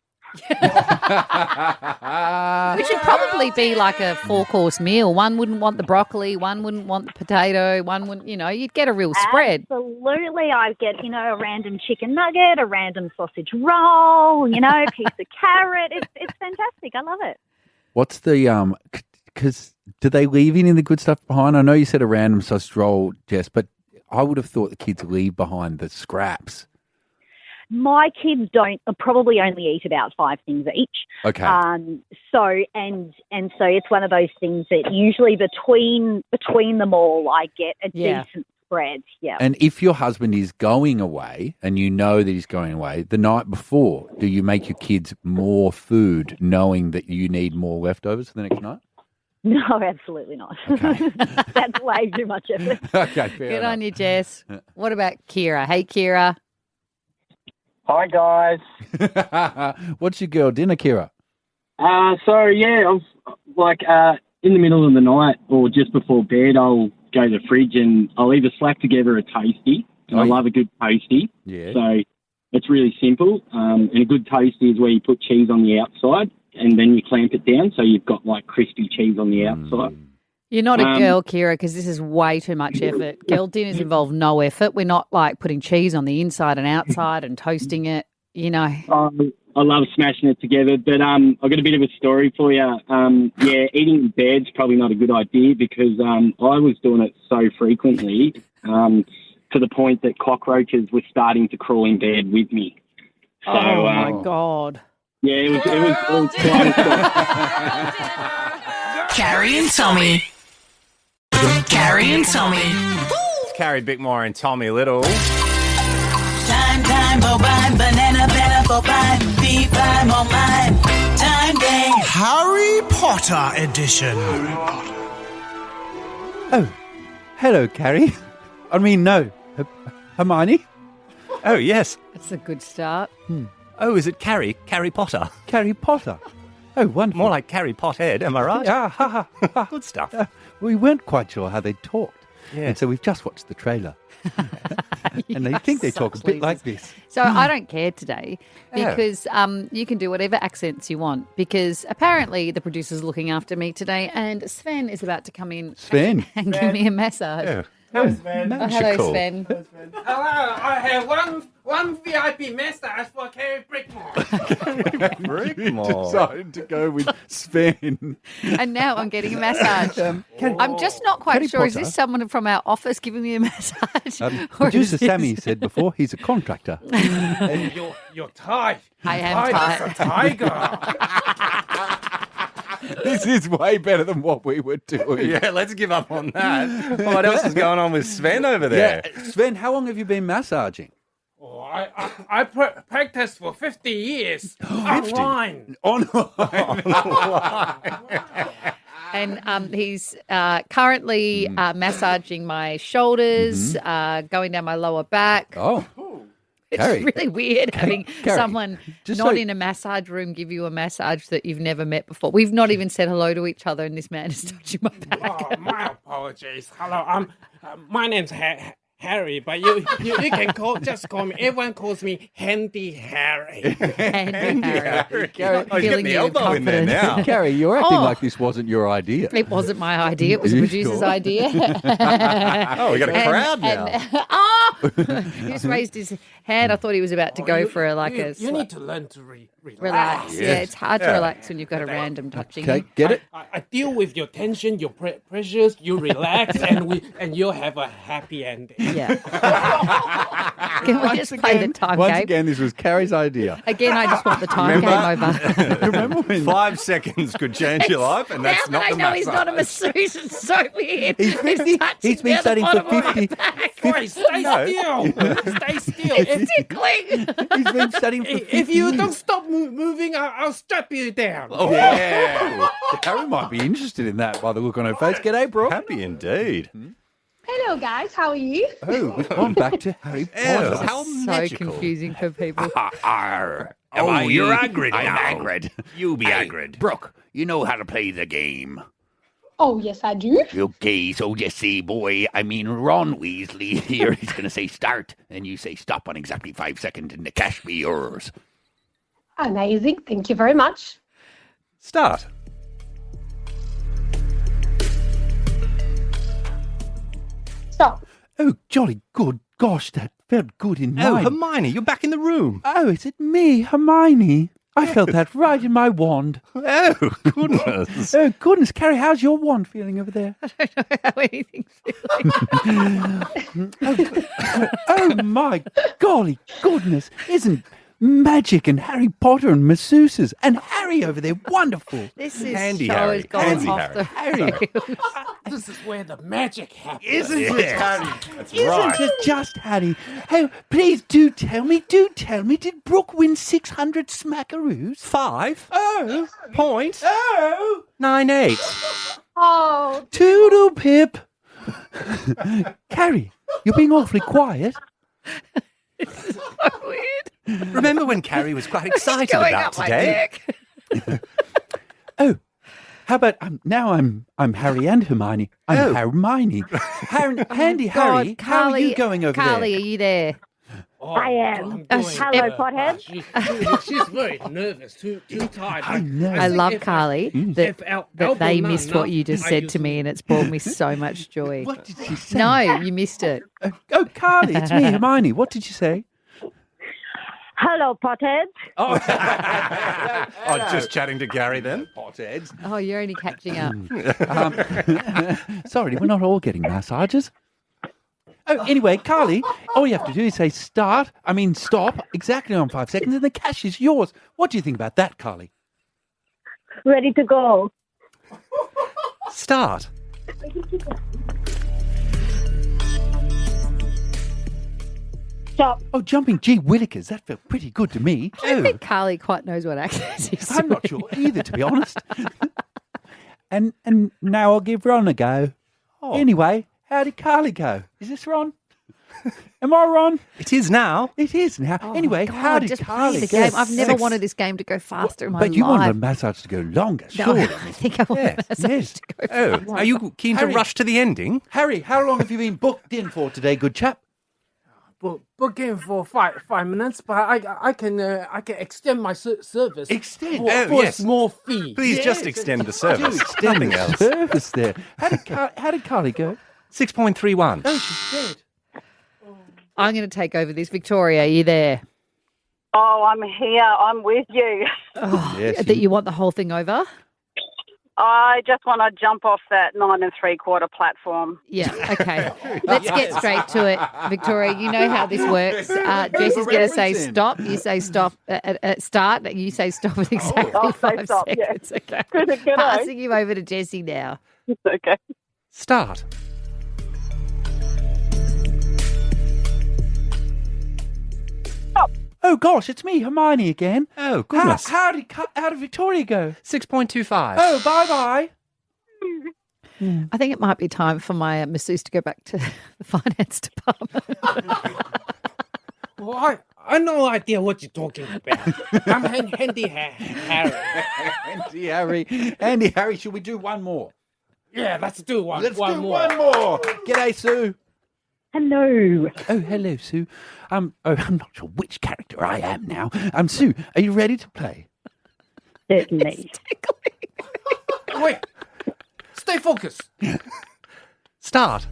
Speaker 5: Which should probably be like a 4-course meal. One wouldn't want the broccoli, one wouldn't want the potato, one wouldn't, you'd get a real spread.
Speaker 9: Absolutely. I get, a random chicken nugget, a random sausage roll, a piece of carrot. It's fantastic. I love it.
Speaker 6: What's the because do they leave any of the good stuff behind? I know you said a random sausage roll, Jess, but I would have thought the kids leave behind the scraps.
Speaker 9: My kids probably only eat about 5 things each.
Speaker 6: Okay.
Speaker 9: So it's one of those things that usually between them all, I get a decent spread. Yeah.
Speaker 6: And if your husband is going away and you know that he's going away, the night before, do you make your kids more food knowing that you need more leftovers for the next night?
Speaker 9: No, absolutely not.
Speaker 6: Okay.
Speaker 9: That's way too much effort.
Speaker 6: Okay, fair
Speaker 5: Good
Speaker 6: enough.
Speaker 5: on you, Jess. What about Kira? Hey, Kira.
Speaker 10: Hi, guys.
Speaker 6: What's your girl dinner, Kira?
Speaker 10: I was in the middle of the night or just before bed, I'll go to the fridge and I'll either slap together a toastie. And I love a good toastie.
Speaker 6: Yeah.
Speaker 10: So it's really simple. And a good toastie is where you put cheese on the outside and then you clamp it down so you've got like crispy cheese on the outside.
Speaker 5: You're not a girl, Kira, because this is way too much effort. Girl dinners involve no effort. We're not like putting cheese on the inside and outside and toasting it,
Speaker 10: I love smashing it together, but I've got a bit of a story for you. Eating in bed's probably not a good idea because I was doing it so frequently to the point that cockroaches were starting to crawl in bed with me. So,
Speaker 5: oh, my God.
Speaker 10: Yeah, it was quite a shock.
Speaker 3: Carrie and Tommy. Carrie and Tommy.
Speaker 4: It's Carrie Bickmore and Tommy Little.
Speaker 3: Time, bovine, banana, bovine, B5 on mine. Time gang.
Speaker 11: Harry Potter edition.
Speaker 6: Oh, hello, Carrie. I mean, no, Hermione.
Speaker 4: Oh, yes.
Speaker 5: That's a good start.
Speaker 4: Oh, is it Carrie? Carrie Potter.
Speaker 6: Carrie Potter. Oh, wonderful.
Speaker 4: More like Carrie Pothead, am I right?
Speaker 6: Yeah, ha, ha.
Speaker 4: Good stuff.
Speaker 6: We weren't quite sure how they talked.
Speaker 4: Yeah.
Speaker 6: And so we've just watched the trailer. And they think they talk a bit like this.
Speaker 5: So I don't care today
Speaker 6: Yeah.
Speaker 5: because you can do whatever accents you want because apparently the producer's looking after me today and Sven is about to come in
Speaker 6: Sven?
Speaker 5: and give me a massage.
Speaker 4: Yeah.
Speaker 5: Oh, hello, Sven.
Speaker 12: Hello, I have one VIP massage for Carrie Brickmore.
Speaker 6: Decided to go with Sven.
Speaker 5: And now I'm getting a massage. I'm just not quite
Speaker 6: Harry
Speaker 5: sure. Is
Speaker 6: Potter.
Speaker 5: this someone from our office giving me a massage? Or is
Speaker 6: Producer
Speaker 5: this-
Speaker 6: Sammy said before he's a contractor.
Speaker 12: And you're tight.
Speaker 5: I am
Speaker 12: tight. As a tiger.
Speaker 6: This is way better than what we were doing.
Speaker 4: Yeah, let's give up on that. What else is going on with Sven over there?
Speaker 6: Yeah, Sven, how long have you been massaging?
Speaker 12: Oh, I practiced for 50 years. 50? Online.
Speaker 5: And he's currently massaging my shoulders, going down my lower back.
Speaker 6: Oh.
Speaker 5: It's
Speaker 6: Carrie.
Speaker 5: really weird having
Speaker 6: Carrie,
Speaker 5: someone
Speaker 6: just
Speaker 5: not
Speaker 6: so-
Speaker 5: in a massage room give you a massage that you've never met before. We've not even said hello to each other, and this man is touching my back.
Speaker 12: Oh, my apologies. Hello, my name's Harry, but you can just call me. Everyone calls me Handy Harry.
Speaker 5: Handy Harry.
Speaker 6: Carrie,
Speaker 4: Oh, he's getting the elbow in there now.
Speaker 6: Carrie, you're acting
Speaker 5: Oh.
Speaker 6: like this wasn't your idea.
Speaker 5: It wasn't my idea. It was the
Speaker 6: You
Speaker 5: producer's
Speaker 6: sure?
Speaker 5: idea.
Speaker 4: Oh, we got a crowd now.
Speaker 5: He just raised his hand. I thought he was about to go for
Speaker 12: You need to learn to relax.
Speaker 5: relax. Yeah, it's hard to relax when you've got a random touching.
Speaker 6: Okay, get it?
Speaker 12: I deal with your tension, your pressures. You relax, and you'll have a happy ending.
Speaker 5: Yeah. Can we just play the time
Speaker 6: Once
Speaker 5: game?
Speaker 6: again, this was Carrie's idea.
Speaker 5: Again, I just want the time game over.
Speaker 6: Remember when
Speaker 4: 5 seconds could change your life, and that's
Speaker 5: now
Speaker 4: not
Speaker 5: that
Speaker 4: the
Speaker 5: I know he's not a
Speaker 4: massage.
Speaker 5: masseuse, it's so weird.
Speaker 6: He's 50. He's been studying for 50.
Speaker 12: Boy, stay still. Stay still.
Speaker 5: It's tickling.
Speaker 6: He's been studying for 50
Speaker 12: If you
Speaker 6: years.
Speaker 12: don't stop moving, I'll strap you down.
Speaker 6: Oh, yeah. Carrie might be interested in that by the look on her face. G'day, Brooke.
Speaker 4: Happy indeed.
Speaker 13: Hello, guys. How are you?
Speaker 6: Oh, we've gone back to Harry Potter.
Speaker 4: How
Speaker 5: So
Speaker 4: magical.
Speaker 5: confusing for people.
Speaker 14: You're agrid
Speaker 15: I'm
Speaker 14: now.
Speaker 15: agrid.
Speaker 14: You be
Speaker 15: Hey,
Speaker 14: agrid.
Speaker 15: Brooke, you know how to play the game.
Speaker 13: Oh, yes, I do.
Speaker 15: Okay, so you see, boy, Ron Weasley here, he's going to say start, and you say stop on exactly 5 seconds, and the cash be yours.
Speaker 13: Amazing. Thank you very much.
Speaker 4: Start.
Speaker 13: Stop.
Speaker 6: Oh, jolly good. Gosh, that felt good in
Speaker 4: Oh,
Speaker 6: mine.
Speaker 4: Hermione, you're back in the room.
Speaker 6: Oh, is it me, Hermione? I felt that right in my wand.
Speaker 4: Oh, goodness.
Speaker 6: Oh, goodness, Carrie, how's your wand feeling over there?
Speaker 5: I don't know how anything's feeling.
Speaker 6: Oh, my golly goodness. Isn't magic and Harry Potter and masseuses and Harry over there wonderful?
Speaker 5: This is
Speaker 4: Handy
Speaker 5: show
Speaker 4: Harry.
Speaker 5: has gone
Speaker 4: Handy
Speaker 5: off the
Speaker 6: Harry.
Speaker 12: This is where the magic happens.
Speaker 4: Isn't it, Harry? That's
Speaker 6: Isn't
Speaker 4: right.
Speaker 6: it just Harry? Hey, please do tell me, did Brooke win 600 smackaroos?
Speaker 4: 5.98.
Speaker 13: Oh,
Speaker 6: Toodle pip. Carrie, you're being awfully quiet.
Speaker 5: weird.
Speaker 4: Remember when Carrie was quite excited
Speaker 5: Going
Speaker 4: about
Speaker 5: up my
Speaker 4: today?
Speaker 5: dick.
Speaker 6: Oh, how about now I'm Harry and Hermione. I'm Hermione. Handy Harry, how are you going over
Speaker 5: Carly,
Speaker 6: there?
Speaker 5: are you there?
Speaker 12: Oh,
Speaker 9: I am. Hello, Pothead.
Speaker 12: She's very nervous, too tired.
Speaker 6: I know.
Speaker 5: I
Speaker 12: think
Speaker 5: love
Speaker 12: if
Speaker 5: Carly that,
Speaker 12: if our
Speaker 5: that
Speaker 12: elbow
Speaker 5: they
Speaker 12: numb
Speaker 5: missed
Speaker 12: enough,
Speaker 5: what you just
Speaker 12: I
Speaker 5: said
Speaker 12: use
Speaker 5: to me, and it's brought me so much joy.
Speaker 6: What did you say?
Speaker 5: No, you missed it.
Speaker 6: Oh, Carly, it's me, Hermione. What did you say?
Speaker 9: Hello, Pothead.
Speaker 4: Oh, just chatting to Gary then?
Speaker 6: Potheads.
Speaker 5: Oh, you're only catching up.
Speaker 6: Sorry, we're not all getting massages. Oh, anyway, Carly, all you have to do is say stop exactly on 5 seconds, and the cash is yours. What do you think about that, Carly?
Speaker 9: Ready to go.
Speaker 4: Start.
Speaker 9: Stop.
Speaker 6: Oh, jumping gee willikers, that felt pretty good to me.
Speaker 5: I think Carly quite knows what accent he's
Speaker 6: I'm not sure either, to be honest. and now I'll give Ron a go.
Speaker 4: Oh.
Speaker 6: Anyway, how did Carly go? Is this Ron? Am I Ron?
Speaker 4: It is now.
Speaker 6: It is now. Anyway,
Speaker 5: God,
Speaker 6: how did
Speaker 5: just
Speaker 6: Carly
Speaker 5: play the
Speaker 6: go?
Speaker 5: game. I've never
Speaker 4: 6.
Speaker 5: wanted this game to go faster in my
Speaker 6: But you
Speaker 5: life.
Speaker 6: wanted a massage to go longer,
Speaker 5: No,
Speaker 6: surely.
Speaker 5: I think I want a massage to go faster.
Speaker 4: Oh, are you keen to
Speaker 6: Harry.
Speaker 4: rush to the ending?
Speaker 6: Harry, how long have you been booked in for today, good chap?
Speaker 12: Book in for 5 minutes, but I can extend my service.
Speaker 6: Extend?
Speaker 12: for a small fee.
Speaker 4: Please just extend the service.
Speaker 6: Extend
Speaker 4: Nothing
Speaker 6: the
Speaker 4: else.
Speaker 6: service there. How did Carly go?
Speaker 16: 6.31.
Speaker 12: Oh, she's dead.
Speaker 5: I'm going to take over this. Victoria, are you there?
Speaker 17: Oh, I'm here. I'm with you.
Speaker 5: Oh,
Speaker 6: Yes,
Speaker 5: that you want the whole thing over?
Speaker 17: I just want to jump off that 9 3/4 platform.
Speaker 5: Yeah, okay. Let's get straight to it. Victoria, you know how this works. Jess is going to say stop. You say stop at start. You say stop at exactly
Speaker 17: I'll say
Speaker 5: 5
Speaker 17: stop,
Speaker 5: seconds.
Speaker 17: yeah.
Speaker 5: Okay.
Speaker 17: Good,
Speaker 5: Passing you over to Jessie now.
Speaker 17: Okay.
Speaker 16: Start.
Speaker 6: Oh gosh, it's me, Hermione again.
Speaker 16: Oh, goodness.
Speaker 6: How did Victoria go?
Speaker 16: 6.25.
Speaker 6: Oh, bye.
Speaker 5: I think it might be time for my masseuse to go back to the finance department.
Speaker 12: Well, I no idea what you're talking about. I'm Handy Harry.
Speaker 6: Andy Harry, should we do one more?
Speaker 12: Yeah, let's do one.
Speaker 6: Let's
Speaker 12: one
Speaker 6: do
Speaker 12: more.
Speaker 6: one more. G'day, Sue.
Speaker 9: Hello.
Speaker 6: Oh, hello, Sue. I'm not sure which character I am now. Sue, are you ready to play?
Speaker 9: Certainly.
Speaker 12: Wait. Stay focused.
Speaker 16: Start.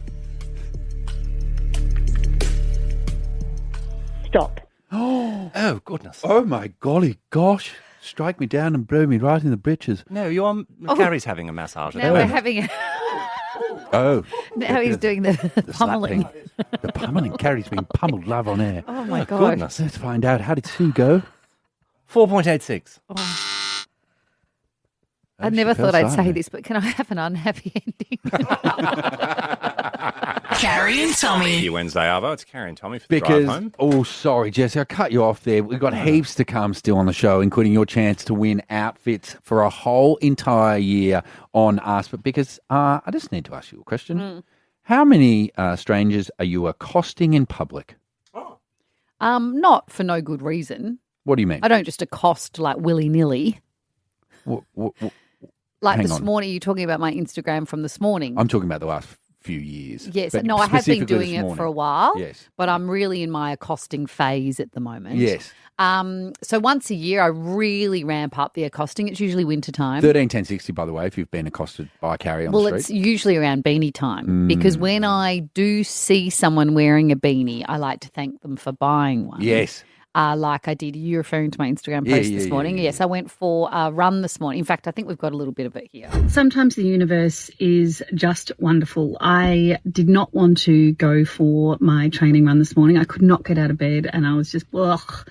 Speaker 9: Stop.
Speaker 16: Oh, goodness.
Speaker 6: Oh, my golly gosh. Strike me down and blow me right in the britches.
Speaker 16: No, you're Carrie's having a massage.
Speaker 5: Now we're having
Speaker 6: Oh.
Speaker 5: now he's doing the pummeling.
Speaker 6: The pummeling. Carrie's being pummeled live on air.
Speaker 5: Oh, my God.
Speaker 16: Goodness.
Speaker 6: Let's find out. How did Sue go?
Speaker 16: 4.86.
Speaker 5: I never
Speaker 6: she fell
Speaker 5: thought I'd say
Speaker 6: silent.
Speaker 5: this, but can I have an unhappy ending?
Speaker 1: Carrie and Tommy.
Speaker 4: Your Wednesday, Arvo. It's Carrie and Tommy for the
Speaker 6: Because,
Speaker 4: drive home.
Speaker 6: oh, sorry, Jesse, I cut you off there. We've got heaps to come still on the show, including your chance to win outfits for a whole entire year on us. But because I just need to ask you a question. How many strangers are you accosting in public?
Speaker 5: Not for no good reason.
Speaker 6: What do you mean?
Speaker 5: I don't just accost like willy-nilly. Like
Speaker 6: Hang
Speaker 5: this
Speaker 6: on.
Speaker 5: morning, you're talking about my Instagram from this morning.
Speaker 6: I'm talking about the last few years.
Speaker 5: Yes,
Speaker 6: But
Speaker 5: no, I have been
Speaker 6: specifically
Speaker 5: doing
Speaker 6: this
Speaker 5: it
Speaker 6: morning.
Speaker 5: for a while.
Speaker 6: Yes.
Speaker 5: But I'm really in my accosting phase at the moment.
Speaker 6: Yes.
Speaker 5: So once a year, I really ramp up the accosting. It's usually winter time.
Speaker 6: 131060, by the way, if you've been accosted by Carrie on
Speaker 5: Well,
Speaker 6: the
Speaker 5: it's
Speaker 6: street.
Speaker 5: usually around beanie time because when I do see someone wearing a beanie, I like to thank them for buying one.
Speaker 6: Yes.
Speaker 5: Like I did. You're referring to my Instagram
Speaker 6: Yeah,
Speaker 5: post
Speaker 6: yeah,
Speaker 5: this
Speaker 6: yeah,
Speaker 5: morning.
Speaker 6: yeah.
Speaker 5: Yes, I went for a run this morning. In fact, I think we've got a little bit of it here.
Speaker 18: Sometimes the universe is just wonderful. I did not want to go for my training run this morning. I could not get out of bed and I was just, ugh.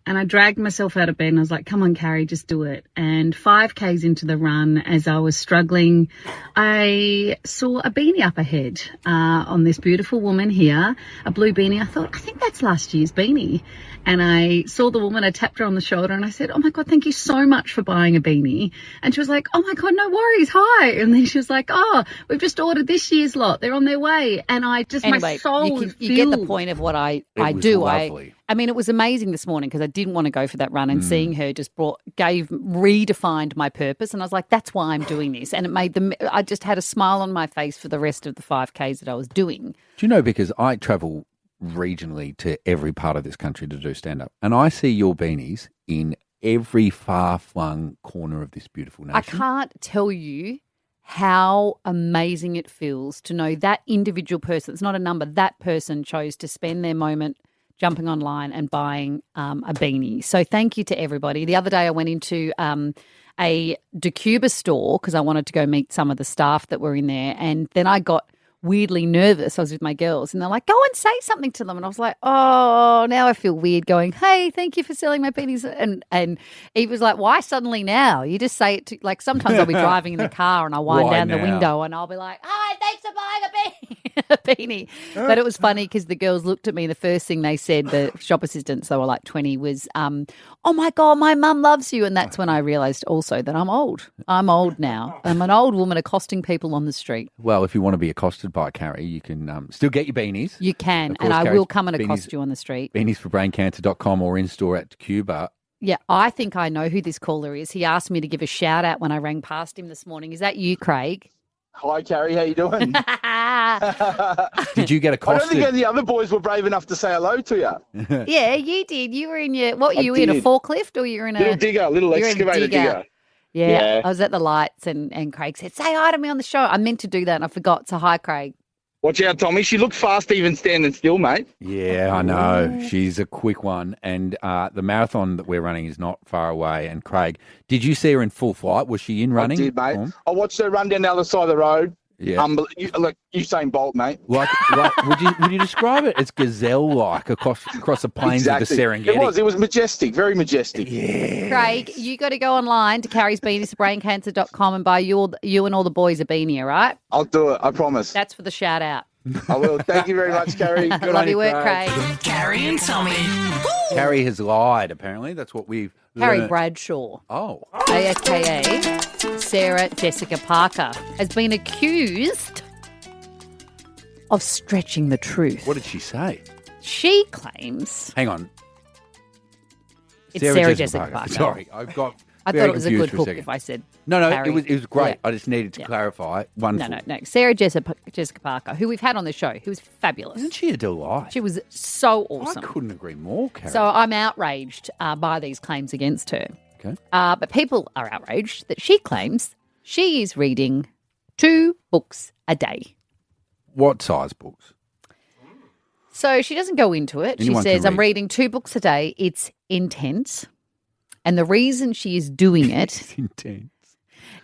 Speaker 18: And I dragged myself out of bed and I was like, come on, Carrie, just do it. And 5Ks into the run, as I was struggling, I saw a beanie up ahead on this beautiful woman here, a blue beanie. I thought, I think that's last year's beanie. And I saw the woman, I tapped her on the shoulder and I said, oh my God, thank you so much for buying a beanie. And she was like, oh my God, no worries, hi. And then she was like, oh, we've just ordered this year's lot. They're on their way. And I just, my
Speaker 5: Anyway,
Speaker 18: soul
Speaker 5: you get the
Speaker 18: filled.
Speaker 5: point of what I
Speaker 6: was
Speaker 5: do.
Speaker 6: lovely.
Speaker 5: I mean, it was amazing this morning because I didn't want to go for that run, and seeing her just redefined my purpose, and I was like, "That's why I'm doing this." And it made them. I just had a smile on my face for the rest of the 5Ks that I was doing.
Speaker 6: Do you know, because I travel regionally to every part of this country to do stand-up, and I see your beanies in every far-flung corner of this beautiful nation.
Speaker 5: I can't tell you how amazing it feels to know that individual person. It's not a number. That person chose to spend their moment jumping online and buying a beanie. So thank you to everybody. The other day I went into a Decuba store because I wanted to go meet some of the staff that were in there, and then I got weirdly nervous. I was with my girls and they're like, go and say something to them. And I was like, oh, now I feel weird going, hey, thank you for selling my beanies. And he was like, why suddenly now? You just say it to, like, sometimes I'll be driving in the car and I wind
Speaker 6: Why
Speaker 5: down the
Speaker 6: now?
Speaker 5: window and I'll be like, hi, thanks for buying a beanie. But it was funny because the girls looked at me. The first thing they said, the shop assistants, they were like 20, was, oh my God, my mum loves you. And that's when I realised also that I'm old. I'm old now. I'm an old woman accosting people on the street.
Speaker 6: Well, if you want to be accosted by Carrie, you can still get your beanies.
Speaker 5: You can,
Speaker 6: Of course,
Speaker 5: and I
Speaker 6: Carrie's
Speaker 5: will come and accost
Speaker 6: beanies-
Speaker 5: you on the street.
Speaker 6: Beaniesforbraincancer.com or in store at Cuba.
Speaker 5: Yeah, I think I know who this caller is. He asked me to give a shout out when I rang past him this morning. Is that you, Craig?
Speaker 19: Hi, Carrie. How you doing?
Speaker 6: Did you get
Speaker 19: I don't
Speaker 6: accosted?
Speaker 19: think any other boys were brave enough to say hello to you.
Speaker 5: Yeah, you did. You were in your, what,
Speaker 19: I
Speaker 5: you were in a
Speaker 19: did.
Speaker 5: forklift or you were in a...
Speaker 19: Little digger, little
Speaker 5: you were in a
Speaker 19: excavator digger.
Speaker 5: Yeah,
Speaker 19: Yeah.
Speaker 5: I was at the lights and Craig said, say hi to me on the show. I meant to do that and I forgot. So hi, Craig.
Speaker 19: Watch out, Tommy. She looked fast even standing still, mate.
Speaker 6: Yeah, I know. She's a quick one. And the marathon that we're running is not far away. And Craig, did you see her in full flight? Was she in running?
Speaker 19: I did, mate. I watched her run down the other side of the road.
Speaker 6: Yeah.
Speaker 19: Look, Usain Bolt, mate.
Speaker 6: Like would you describe it as gazelle-like across the plains of the Serengeti?
Speaker 19: It was majestic, very majestic.
Speaker 6: Yeah.
Speaker 5: Craig, you got to go online to carriesbeaniesbrainccancer.com and buy you and all the boys a beanie, all right?
Speaker 19: I'll do it, I promise.
Speaker 5: That's for the shout out.
Speaker 19: I will. Thank you very much, Carrie.
Speaker 5: Love your work, Craig.
Speaker 3: Carrie and Tommy.
Speaker 6: Carrie has lied, apparently. That's what we've
Speaker 5: Carrie
Speaker 6: learned.
Speaker 5: Bradshaw.
Speaker 6: Oh.
Speaker 5: AKA Sarah Jessica Parker has been accused of stretching the truth.
Speaker 6: What did she say?
Speaker 5: She claims...
Speaker 6: Hang on.
Speaker 5: It's Sarah Jessica Parker.
Speaker 6: Sorry, I've got...
Speaker 5: I thought it was a good hook if I said
Speaker 6: No,
Speaker 5: Carrie.
Speaker 6: it was great.
Speaker 5: Yeah.
Speaker 6: I just needed to clarify one.
Speaker 5: No. Sarah Jessica Parker, who we've had on the show, who was fabulous.
Speaker 6: Isn't she a delight?
Speaker 5: She was so awesome.
Speaker 6: I couldn't agree more, Carrie.
Speaker 5: So I'm outraged by these claims against her.
Speaker 6: Okay.
Speaker 5: But people are outraged that she claims she is reading 2 books a day.
Speaker 6: What size books?
Speaker 5: So she doesn't go into it.
Speaker 6: Anyone
Speaker 5: she
Speaker 6: can
Speaker 5: says, I'm
Speaker 6: read.
Speaker 5: reading 2 books a day. It's intense. And the reason she is doing it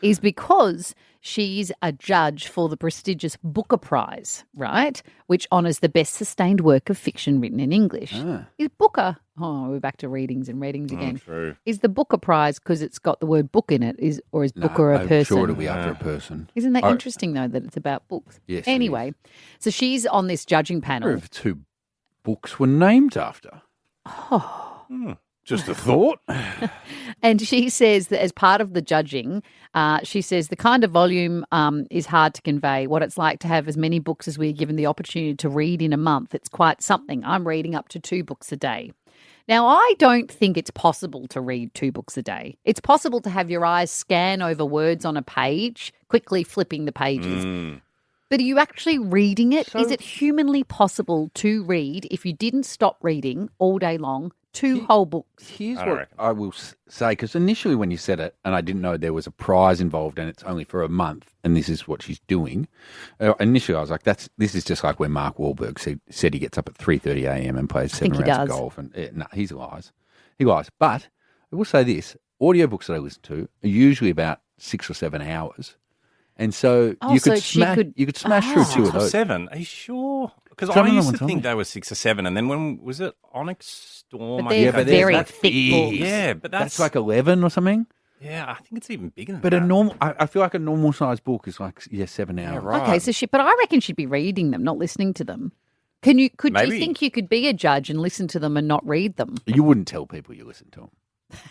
Speaker 5: is because she's a judge for the prestigious Booker Prize, right, which honours the best sustained work of fiction written in English. Is Booker, we're back to readings and ratings again.
Speaker 16: True.
Speaker 5: Is the Booker Prize because it's got the word book in it, or is Booker a
Speaker 6: I'm
Speaker 5: person?
Speaker 6: sure it'll be after a person.
Speaker 5: Isn't that
Speaker 6: Oh,
Speaker 5: interesting, though, that it's about books?
Speaker 6: Yes, it
Speaker 5: Anyway, so she's on this judging
Speaker 6: I wonder
Speaker 5: panel.
Speaker 6: if 2 books were named after. Just a thought.
Speaker 5: And she says that as part of the judging, she says the kind of volume is hard to convey. What it's like to have as many books as we're given the opportunity to read in a month. It's quite something. I'm reading up to 2 books a day. Now, I don't think it's possible to read 2 books a day. It's possible to have your eyes scan over words on a page, quickly flipping the pages. But are you actually reading it? Is it humanly possible to read, if you didn't stop reading all day long, 2 whole books?
Speaker 6: Here's what I will say, because initially when you said it, and I didn't know there was a prize involved and it's only for a month, and this is what she's doing. Initially, I was like, this is just like when Mark Wahlberg said he gets up at 3:30 a.m. and plays 7
Speaker 5: think he
Speaker 6: rounds of
Speaker 5: does.
Speaker 6: golf. And no, he lies. He lies. But I will say this, audiobooks that I listen to are usually about 6 or 7 hours. And so you could smash through 2 of
Speaker 16: 6 or
Speaker 6: those.
Speaker 16: 7? Are you sure? Because
Speaker 6: Some
Speaker 16: I
Speaker 6: of them
Speaker 16: used
Speaker 6: were
Speaker 16: to
Speaker 6: telling
Speaker 16: think
Speaker 6: me.
Speaker 16: they were 6 or 7, and then when was it Onyx Storm?
Speaker 5: But they're very thick books.
Speaker 16: Yeah, but
Speaker 6: That's like 11 or something.
Speaker 16: yeah, I think it's even bigger than
Speaker 6: But
Speaker 16: that.
Speaker 6: a normal, I feel like a normal size book is like 7 hours.
Speaker 5: Okay, so but I reckon she'd be reading them, not listening to them. Could you
Speaker 6: Maybe.
Speaker 5: think you could be a judge and listen to them and not read them?
Speaker 6: You wouldn't tell people you listen to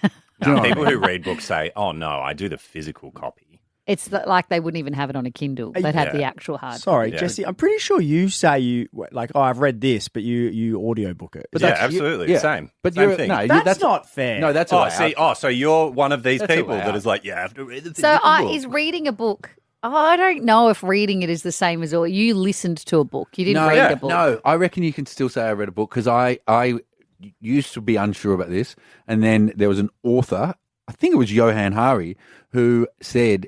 Speaker 6: them.
Speaker 16: No, people who read books say, "Oh no, I do the physical copy."
Speaker 5: It's like they wouldn't even have it on a Kindle. They'd have the actual hard
Speaker 20: Sorry,
Speaker 5: copy.
Speaker 20: Jesse, I'm pretty sure you say I've read this, but you audiobook it.
Speaker 16: But absolutely, same.
Speaker 6: But
Speaker 16: same
Speaker 6: you're,
Speaker 16: thing.
Speaker 6: no,
Speaker 20: That's not fair.
Speaker 6: No, that's
Speaker 16: oh,
Speaker 6: allowed.
Speaker 16: so you're one of these
Speaker 6: That's
Speaker 16: people
Speaker 6: allowed.
Speaker 16: that is like, yeah, I have to read the
Speaker 5: So
Speaker 16: physical book.
Speaker 5: is reading a book? I don't know if reading it is the same as you listened to a book. You didn't read a book.
Speaker 6: No, I reckon you can still say I read a book because I used to be unsure about this. And then there was an author, I think it was Johan Hari, who said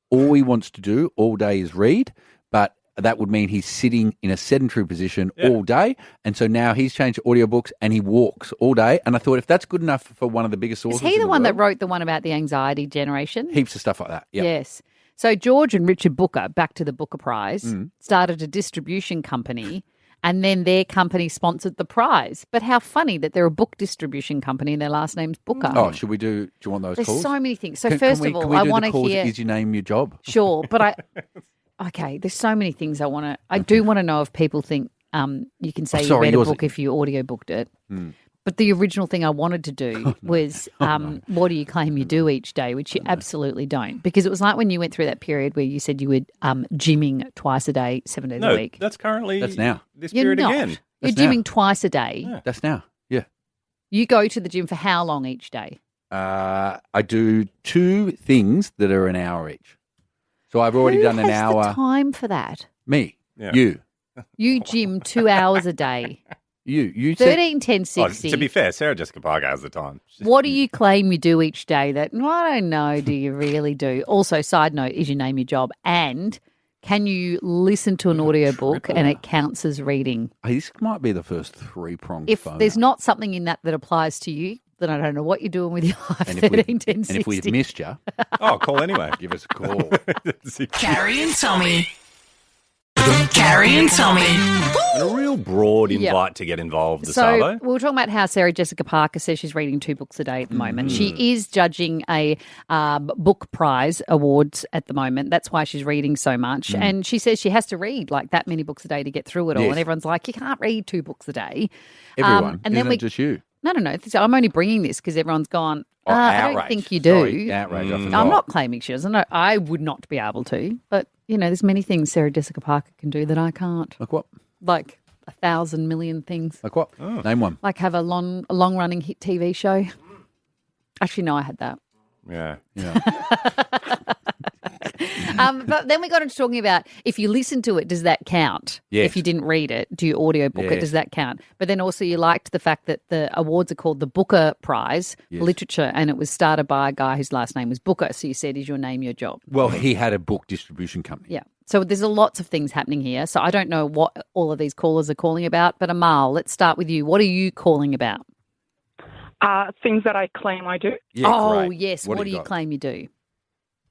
Speaker 6: all he wants to do all day is read, but that would mean he's sitting in a sedentary position all day. And so now he's changed to audiobooks and he walks all day. And I thought if that's good enough for one of the biggest authors
Speaker 5: Is he
Speaker 6: in
Speaker 5: the one that
Speaker 6: world,
Speaker 5: wrote the one about the anxiety generation?
Speaker 6: heaps of stuff like that. Yep.
Speaker 5: Yes. So George and Richard Booker, back to the Booker Prize,
Speaker 6: Mm.
Speaker 5: started a distribution company and then their company sponsored the prize. But how funny that they're a book distribution company and their last name's Booker.
Speaker 6: Oh, do you want those
Speaker 5: There's
Speaker 6: calls?
Speaker 5: so many things. So
Speaker 6: Can
Speaker 5: first
Speaker 6: we-
Speaker 5: of all,
Speaker 6: can we
Speaker 5: I
Speaker 6: do the
Speaker 5: want to
Speaker 6: calls,
Speaker 5: hear...
Speaker 6: Is your name your job?
Speaker 5: Sure, but okay, there's so many things I want to... I do want to know if people think you can say you read a book if you audiobooked it.
Speaker 6: Hmm.
Speaker 5: But the original thing I wanted to do was what do you claim you do each day, which you absolutely don't. Because it was like when you went through that period where you said you were gymming twice a day, 7 days a week.
Speaker 16: That's currently
Speaker 6: That's now.
Speaker 16: this
Speaker 5: You're
Speaker 16: period
Speaker 5: not.
Speaker 16: again.
Speaker 5: You're
Speaker 6: That's now.
Speaker 5: gymming twice a day.
Speaker 6: That's now. Yeah.
Speaker 5: You go to the gym for how long each day?
Speaker 6: I do 2 things that are an hour each. So I've already
Speaker 5: Who
Speaker 6: done an
Speaker 5: has
Speaker 6: hour.
Speaker 5: the time for that?
Speaker 6: Me.
Speaker 16: Yeah.
Speaker 6: You.
Speaker 5: You gym 2 hours a day.
Speaker 6: You said
Speaker 5: 13, 10, 60.
Speaker 16: To be fair, Sarah Jessica Parker has the time.
Speaker 5: What do you claim you do each day that, I don't know, do you really do? Also, side note, is your name your job? And Can you listen to an audiobook and it counts as reading?
Speaker 6: Hey, this might be the first three-pronged
Speaker 5: If
Speaker 6: phone.
Speaker 5: there's not something in that applies to you, then I don't know what you're doing with your life.
Speaker 6: And
Speaker 5: 13, 10,
Speaker 6: and if we've
Speaker 5: 60.
Speaker 6: missed you,
Speaker 4: call anyway.
Speaker 6: Give us a call.
Speaker 1: Carrie and Tommy. Carrie and Tommy.
Speaker 4: And a real broad invite to get involved, the Savo.
Speaker 5: We were talking about how Sarah Jessica Parker says she's reading 2 books a day at the moment. She is judging a book prize awards at the moment. That's why she's reading so much. And she says she has to read like that many books a day to get through it all.
Speaker 6: Yes.
Speaker 5: And everyone's like, you can't read 2 books a day.
Speaker 6: Everyone.
Speaker 5: And
Speaker 6: Isn't
Speaker 5: then
Speaker 6: it just you?
Speaker 5: No. So I'm only bringing this because everyone's gone, I don't
Speaker 6: outrage.
Speaker 5: think you do.
Speaker 6: Sorry, outrage. I forgot.
Speaker 5: I'm not claiming she doesn't. No, I would not be able to. But, there's many things Sarah Jessica Parker can do that I can't.
Speaker 6: Like what?
Speaker 5: Like 1,000 million things.
Speaker 6: Like what? Name one.
Speaker 5: Like have a long-running hit TV show. Actually, no, I had that.
Speaker 4: Yeah.
Speaker 5: But then we got into talking about if you listen to it, does that count?
Speaker 6: Yes.
Speaker 5: If you didn't read it, do you audiobook it?
Speaker 6: Yes.
Speaker 5: Does that count? But then also you liked the fact that the awards are called the Booker Prize,
Speaker 6: Yes.
Speaker 5: Literature, and it was started by a guy whose last name was Booker. So you said, is your name your job?
Speaker 6: Well, he had a book distribution company.
Speaker 5: Yeah. So there's lots of things happening here. So I don't know what all of these callers are calling about. But Amal, let's start with you. What are you calling about?
Speaker 21: Things that I claim I do.
Speaker 5: Yeah, yes. What do you
Speaker 21: got?
Speaker 5: claim you do?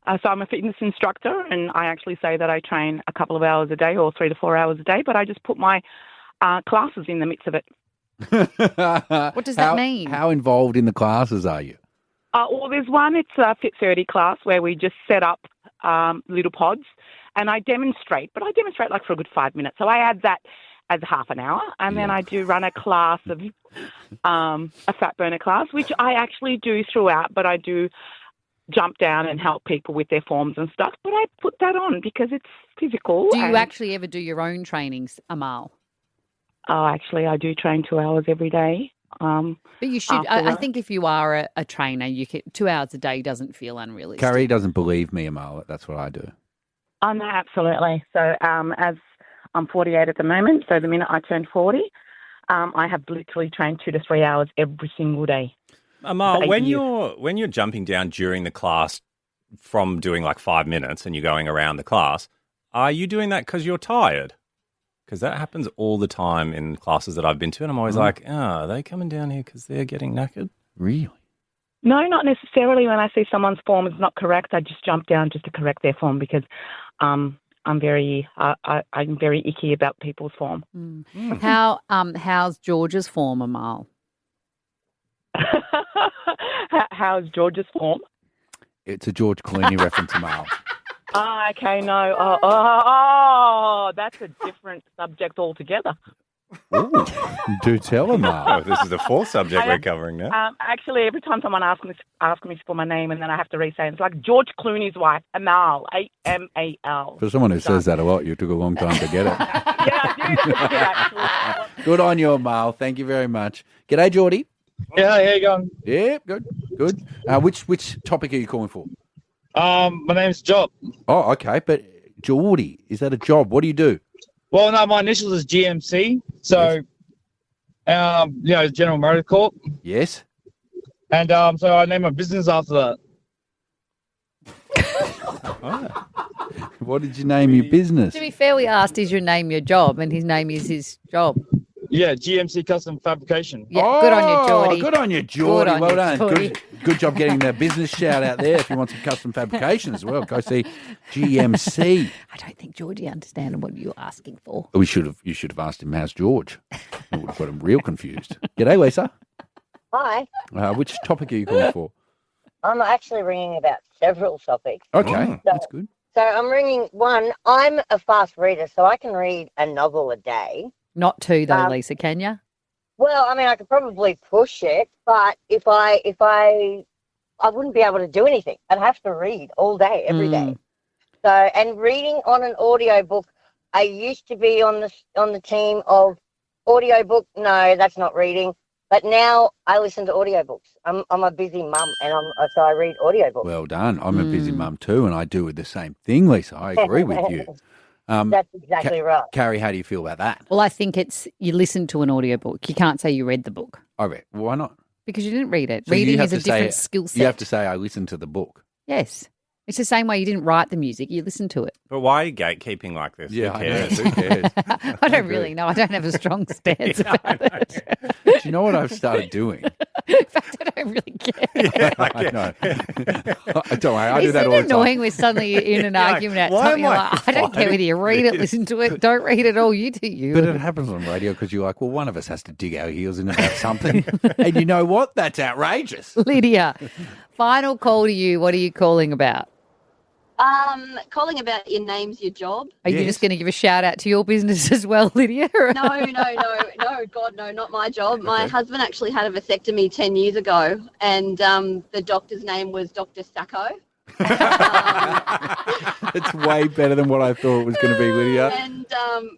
Speaker 21: So I'm a fitness instructor, and I actually say that I train a couple of hours a day or 3 to 4 hours a day, but I just put my classes in the midst of it.
Speaker 5: What does that mean?
Speaker 6: How involved in the classes are you?
Speaker 21: Well, there's one, it's a Fit 30 class where we just set up little pods, and I demonstrate, but I demonstrate like for a good 5 minutes. So I add that as half an hour, and then I do run a class of a fat burner class, which I actually do throughout, but I do jump down and help people with their forms and stuff. But I put that on because it's physical.
Speaker 5: Do you actually ever do your own trainings, Amal?
Speaker 21: Oh, actually, I do train 2 hours every day.
Speaker 5: But you should. I think if you are a trainer, you can 2 hours a day doesn't feel unrealistic.
Speaker 6: Carrie doesn't believe me, Amal. That's what I do.
Speaker 21: Oh, no, absolutely. So as I'm 48 at the moment, so the minute I turned 40, I have literally trained 2 to 3 hours every single day.
Speaker 4: Amal,
Speaker 21: For 8
Speaker 4: when
Speaker 21: years.
Speaker 4: you're jumping down during the class from doing like 5 minutes and you're going around the class, are you doing that because you're tired? Because that happens all the time in classes that I've been to, and I'm always like, are they coming down here because they're getting knackered?
Speaker 6: Really?
Speaker 21: No, not necessarily. When I see someone's form is not correct, I just jump down just to correct their form because I'm very icky about people's form.
Speaker 5: How's George's form, Amal?
Speaker 21: How's George's form?
Speaker 6: It's a George Clooney reference, Amal.
Speaker 21: Oh, okay, no. Oh, that's a different subject altogether.
Speaker 6: Ooh, do tell, Amal.
Speaker 4: Oh, this is the fourth subject we're covering now.
Speaker 21: Actually, every time someone asks me for my name and then I have to re-say it, it's like George Clooney's wife, Amal, A-M-A-L.
Speaker 6: For someone who says that a lot, you took a long time to get it.
Speaker 21: Yeah, I did.
Speaker 6: Good on you, Amal. Thank you very much. G'day, Geordie.
Speaker 22: Yeah, how you going?
Speaker 6: Yeah, good. Which topic are you calling for?
Speaker 22: My name's Job.
Speaker 6: Oh, okay. But Geordie, is that a job? What do you do?
Speaker 22: Well, no, my initials is GMC. So, General Motor Corp.
Speaker 6: Yes.
Speaker 22: And so I named my business after that.
Speaker 6: What did you name your business?
Speaker 5: To be fair, we asked, is your name your job? And his name is his job.
Speaker 22: Yeah, GMC Custom Fabrication.
Speaker 5: Yeah, good on you, Geordie.
Speaker 6: Good on you, Geordie.
Speaker 5: Good on
Speaker 6: Well
Speaker 5: you,
Speaker 6: done.
Speaker 5: Geordie.
Speaker 6: Good job getting the business shout out there. If you want some custom fabrication as well, go see GMC.
Speaker 5: I don't think Geordie understood what you were asking for.
Speaker 6: You should have asked him, how's George? It would have got him real confused. G'day, Lisa.
Speaker 23: Hi.
Speaker 6: Which topic are you calling for?
Speaker 23: I'm actually ringing about several topics.
Speaker 6: Okay, that's good.
Speaker 23: So I'm ringing one. I'm a fast reader, so I can read a novel a day.
Speaker 5: Not 2 though, Lisa, can you?
Speaker 23: Well, I mean, I could probably push it, but if I wouldn't be able to do anything. I'd have to read all day, every day. So, and reading on an audiobook, I used to be on the team of audiobook. No, that's not reading. But now I listen to audiobooks. I'm a busy mum, and so I read audiobooks.
Speaker 6: Well done. I'm a busy mum too, and I do the same thing, Lisa. I agree with you.
Speaker 23: That's exactly right.
Speaker 6: Carrie, how do you feel about that?
Speaker 5: Well, I think it's you listen to an audiobook. You can't say you read the book.
Speaker 6: I read. Why not?
Speaker 5: Because you didn't read it.
Speaker 6: So you
Speaker 5: Reading
Speaker 6: have
Speaker 5: is a
Speaker 6: to say-
Speaker 5: different skill set.
Speaker 6: You have to say, I listened to the book.
Speaker 5: Yes. It's the same way you didn't write the music, you listened to it.
Speaker 4: But why are you gatekeeping like this?
Speaker 6: Yeah,
Speaker 4: Who
Speaker 6: I know.
Speaker 4: cares?
Speaker 6: Who cares?
Speaker 5: I don't really know. I don't have a strong stance about it.
Speaker 6: Do you know what I've started doing?
Speaker 5: In fact, I don't really care.
Speaker 6: I know. Don't worry, I do
Speaker 5: Isn't
Speaker 6: that all
Speaker 5: it
Speaker 6: the time.
Speaker 5: annoying when suddenly you're in an argument about
Speaker 6: why
Speaker 5: something
Speaker 6: am I
Speaker 5: like, I don't care whether you read it, listen to it, don't read it, all you do you.
Speaker 6: But it happens on radio because you're like, well, one of us has to dig our heels in about something. And you know what? That's outrageous.
Speaker 5: Lydia, final call to you. What are you calling about?
Speaker 2: Calling about your name's your job.
Speaker 5: Are you just going to give a shout out to your business as well, Lydia?
Speaker 2: No, God, no, not my job. My husband actually had a vasectomy 10 years ago, and the doctor's name was Dr. Sacco.
Speaker 6: It's way better than what I thought it was going to be, Lydia.
Speaker 2: And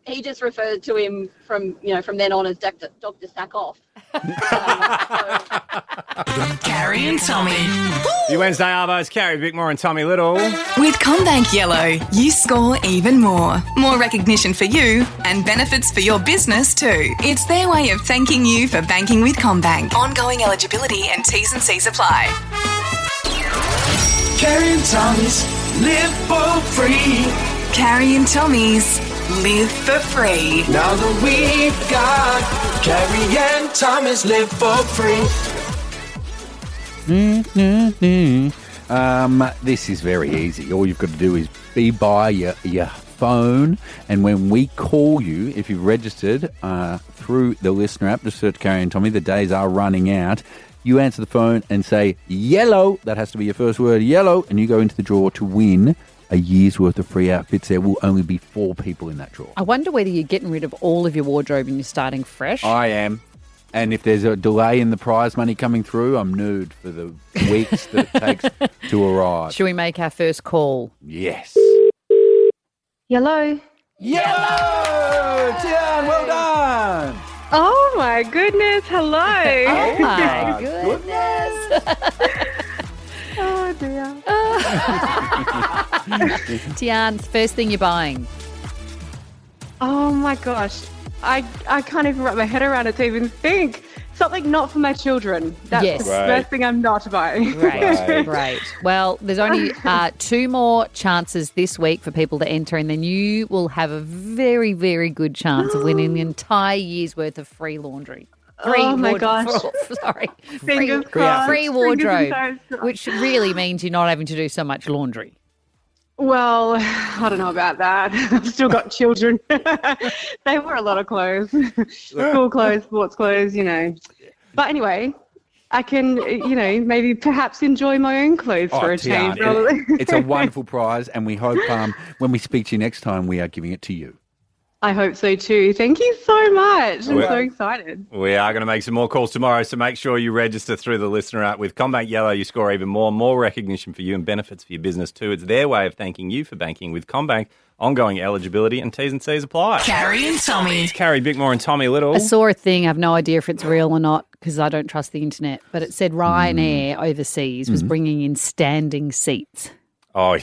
Speaker 2: he just referred to him from then on as Dr. Sackoff.
Speaker 1: Carrie and Tommy.
Speaker 4: You Wednesday Arvos, Carrie Bickmore and Tommy Little.
Speaker 1: With Combank Yellow, you score even more. More recognition for you and benefits for your business too. It's their way of thanking you for banking with Combank. Ongoing eligibility and T's and C's apply.
Speaker 3: Carrie and Tommy's live for free.
Speaker 1: Carrie and Tommy's live for free.
Speaker 3: Now that we've got Carrie and Tommy's live for free.
Speaker 6: This is very easy. All you've got to do is be by your phone, and when we call you, if you've registered through the listener app, just search Carrie and Tommy, the days are running out. You answer the phone and say yellow. That has to be your first word, yellow, and you go into the draw to win a year's worth of free outfits. There will only be 4 people in that draw.
Speaker 5: I wonder whether you're getting rid of all of your wardrobe and you're starting fresh.
Speaker 6: I am. And if there's a delay in the prize money coming through, I'm nude for the weeks that it takes to arrive.
Speaker 5: Should we make our first call?
Speaker 6: Yes.
Speaker 7: Yellow.
Speaker 6: Yellow! Tian, well done!
Speaker 7: Oh my goodness, hello.
Speaker 5: Oh my goodness.
Speaker 7: Oh dear.
Speaker 5: Tian, first thing you're buying?
Speaker 7: Oh my gosh. I can't even wrap my head around it to even think. Something not for my children. That's
Speaker 5: Yes.
Speaker 7: the
Speaker 5: Right.
Speaker 7: first thing I'm not buying.
Speaker 5: Great. Well, there's only 2 more chances this week for people to enter, and then you will have a very, very good chance of winning the entire year's worth of free laundry.
Speaker 7: Oh my gosh.
Speaker 5: Sorry.
Speaker 7: Fingers crossed.
Speaker 5: Free
Speaker 7: Fingers
Speaker 5: wardrobe,
Speaker 7: and toes.
Speaker 5: which really means you're not having to do so much laundry.
Speaker 7: Well, I don't know about that. I've still got children. They wear a lot of clothes. School clothes, sports clothes, But anyway, I can, maybe perhaps enjoy my own clothes for a
Speaker 6: Tian,
Speaker 7: change.
Speaker 6: it's a wonderful prize, and we hope when we speak to you next time, we are giving it to you.
Speaker 7: I hope so too. Thank you so much. I'm
Speaker 4: Well-
Speaker 7: so excited.
Speaker 4: We are going to make some more calls tomorrow, so make sure you register through the listener app. With Combank Yellow, you score even more recognition for you and benefits for your business too. It's their way of thanking you for banking with Combank. Ongoing eligibility and T's and C's apply.
Speaker 1: Carrie and Tommy.
Speaker 4: It's Carrie Bickmore and Tommy Little.
Speaker 5: I saw a thing, I have no idea if it's real or not because I don't trust the internet, but it said Ryanair overseas was bringing in standing seats.
Speaker 4: Oh,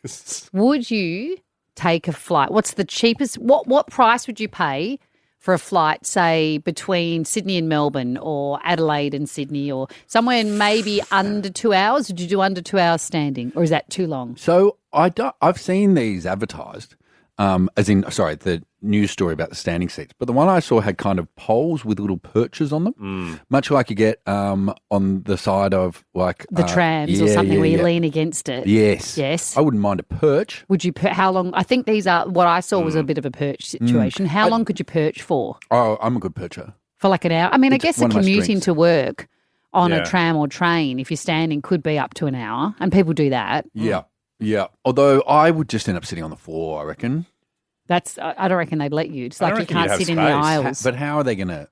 Speaker 4: yes.
Speaker 5: Would you take a flight? What's the cheapest? What price would you pay for a flight, say, between Sydney and Melbourne or Adelaide and Sydney or somewhere maybe under 2 hours? Would you do under 2 hours standing or is that too long?
Speaker 6: So I've seen these advertised, the news story about the standing seats. But the one I saw had kind of poles with little perches on them, much like you get on the side of like
Speaker 5: The trams or something where you lean against it.
Speaker 6: Yes.
Speaker 5: Yes.
Speaker 6: I wouldn't mind a perch.
Speaker 5: Would you, how long? I think these are, what I saw was a bit of a perch situation. How long could you perch for?
Speaker 6: Oh, I'm a good percher.
Speaker 5: For like an hour? I mean, I
Speaker 6: It's
Speaker 5: guess
Speaker 6: one of my
Speaker 5: commuting
Speaker 6: strengths.
Speaker 5: to work on
Speaker 6: Yeah.
Speaker 5: a tram or train, if you're standing, could be up to an hour. And people do that.
Speaker 6: Yeah. Yeah. Although I would just end up sitting on the floor, I reckon.
Speaker 5: I don't reckon they'd let you. It's
Speaker 6: I
Speaker 5: like
Speaker 6: don't
Speaker 5: you
Speaker 6: reckon
Speaker 5: can't
Speaker 6: you'd have
Speaker 5: sit in the
Speaker 6: space.
Speaker 5: aisles.
Speaker 6: But how are they gonna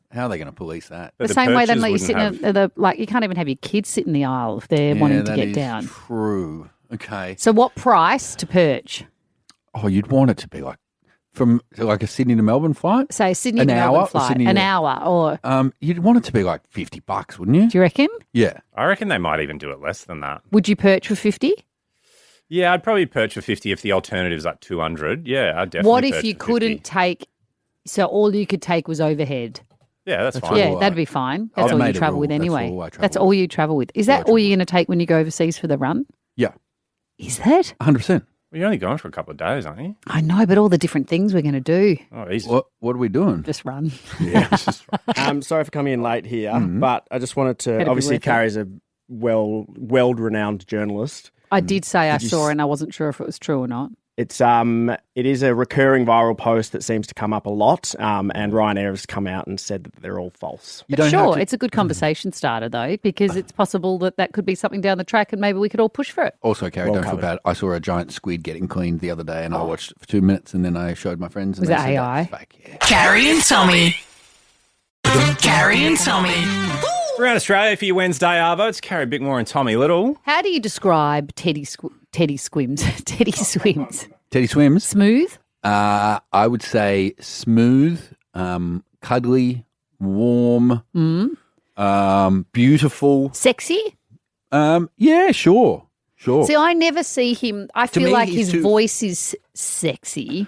Speaker 6: police that?
Speaker 5: The same way they let you sit in you can't even have your kids sit in the aisle if they're wanting to get down.
Speaker 6: True. Okay.
Speaker 5: So what price to perch?
Speaker 6: Oh, you'd want it to be like from like a Sydney to Melbourne flight?
Speaker 5: Say a Sydney
Speaker 6: An
Speaker 5: to Melbourne
Speaker 6: hour or
Speaker 5: flight.
Speaker 6: Sydney
Speaker 5: An
Speaker 6: to-
Speaker 5: hour or
Speaker 6: You'd want it to be like $50, wouldn't you?
Speaker 5: do you reckon?
Speaker 6: Yeah.
Speaker 4: I reckon they might even do it less than that.
Speaker 5: Would you perch for 50?
Speaker 4: Yeah, I'd probably perch for 50 if the alternative's like 200. Yeah, I'd definitely
Speaker 5: What if
Speaker 4: perch
Speaker 5: you
Speaker 4: for 50.
Speaker 5: couldn't take, so all you could take was overhead?
Speaker 4: Yeah, that's fine.
Speaker 5: Yeah, that'd be fine. That's
Speaker 6: I've
Speaker 5: all you
Speaker 6: made a
Speaker 5: travel
Speaker 6: rule.
Speaker 5: with
Speaker 6: That's
Speaker 5: anyway.
Speaker 6: all I travel
Speaker 5: That's all you travel with. Is that all you're going to take when you go overseas for the run?
Speaker 6: Yeah.
Speaker 5: Is that?
Speaker 6: 100%.
Speaker 4: Well, you're only going for a couple of days, aren't you?
Speaker 5: I know, but all the different things we're going to do.
Speaker 4: Oh, easy.
Speaker 6: What are we doing?
Speaker 5: Just run.
Speaker 6: Yeah,
Speaker 20: Sorry for coming in late here,
Speaker 6: Mm-hmm.
Speaker 20: but I just wanted
Speaker 5: Had to
Speaker 20: to.
Speaker 5: be
Speaker 20: Obviously,
Speaker 5: worth it.
Speaker 20: Carrie's a world-renowned journalist.
Speaker 5: I did say I
Speaker 20: Did you
Speaker 5: saw
Speaker 20: s-
Speaker 5: and I wasn't sure if it was true or not.
Speaker 20: It is a recurring viral post that seems to come up a lot, and Ryanair has come out and said that they're all false.
Speaker 5: But sure, it's a good conversation starter, though, because it's possible that could be something down the track and maybe we could all push for it.
Speaker 6: Also, Carrie,
Speaker 20: Well
Speaker 6: don't feel
Speaker 20: covered.
Speaker 6: bad. I saw a giant squid getting cleaned the other day, and I watched it for 2 minutes, and then I showed my friends. And
Speaker 5: Was
Speaker 6: they
Speaker 5: it
Speaker 6: said
Speaker 5: AI?
Speaker 6: that's fake.
Speaker 1: Carrie and Tommy. Carrie and Tommy.
Speaker 4: Around Australia for your Wednesday Arvo, it's Carrie Bickmore and Tommy Little.
Speaker 5: How do you describe Teddy Swims? Teddy Swims.
Speaker 6: Teddy Swims.
Speaker 5: Smooth?
Speaker 6: I would say smooth, cuddly, warm, beautiful.
Speaker 5: Sexy?
Speaker 6: Yeah, sure.
Speaker 5: See, I never see him. I
Speaker 6: To
Speaker 5: feel
Speaker 6: me,
Speaker 5: like
Speaker 6: he's
Speaker 5: his
Speaker 6: too-
Speaker 5: voice is sexy,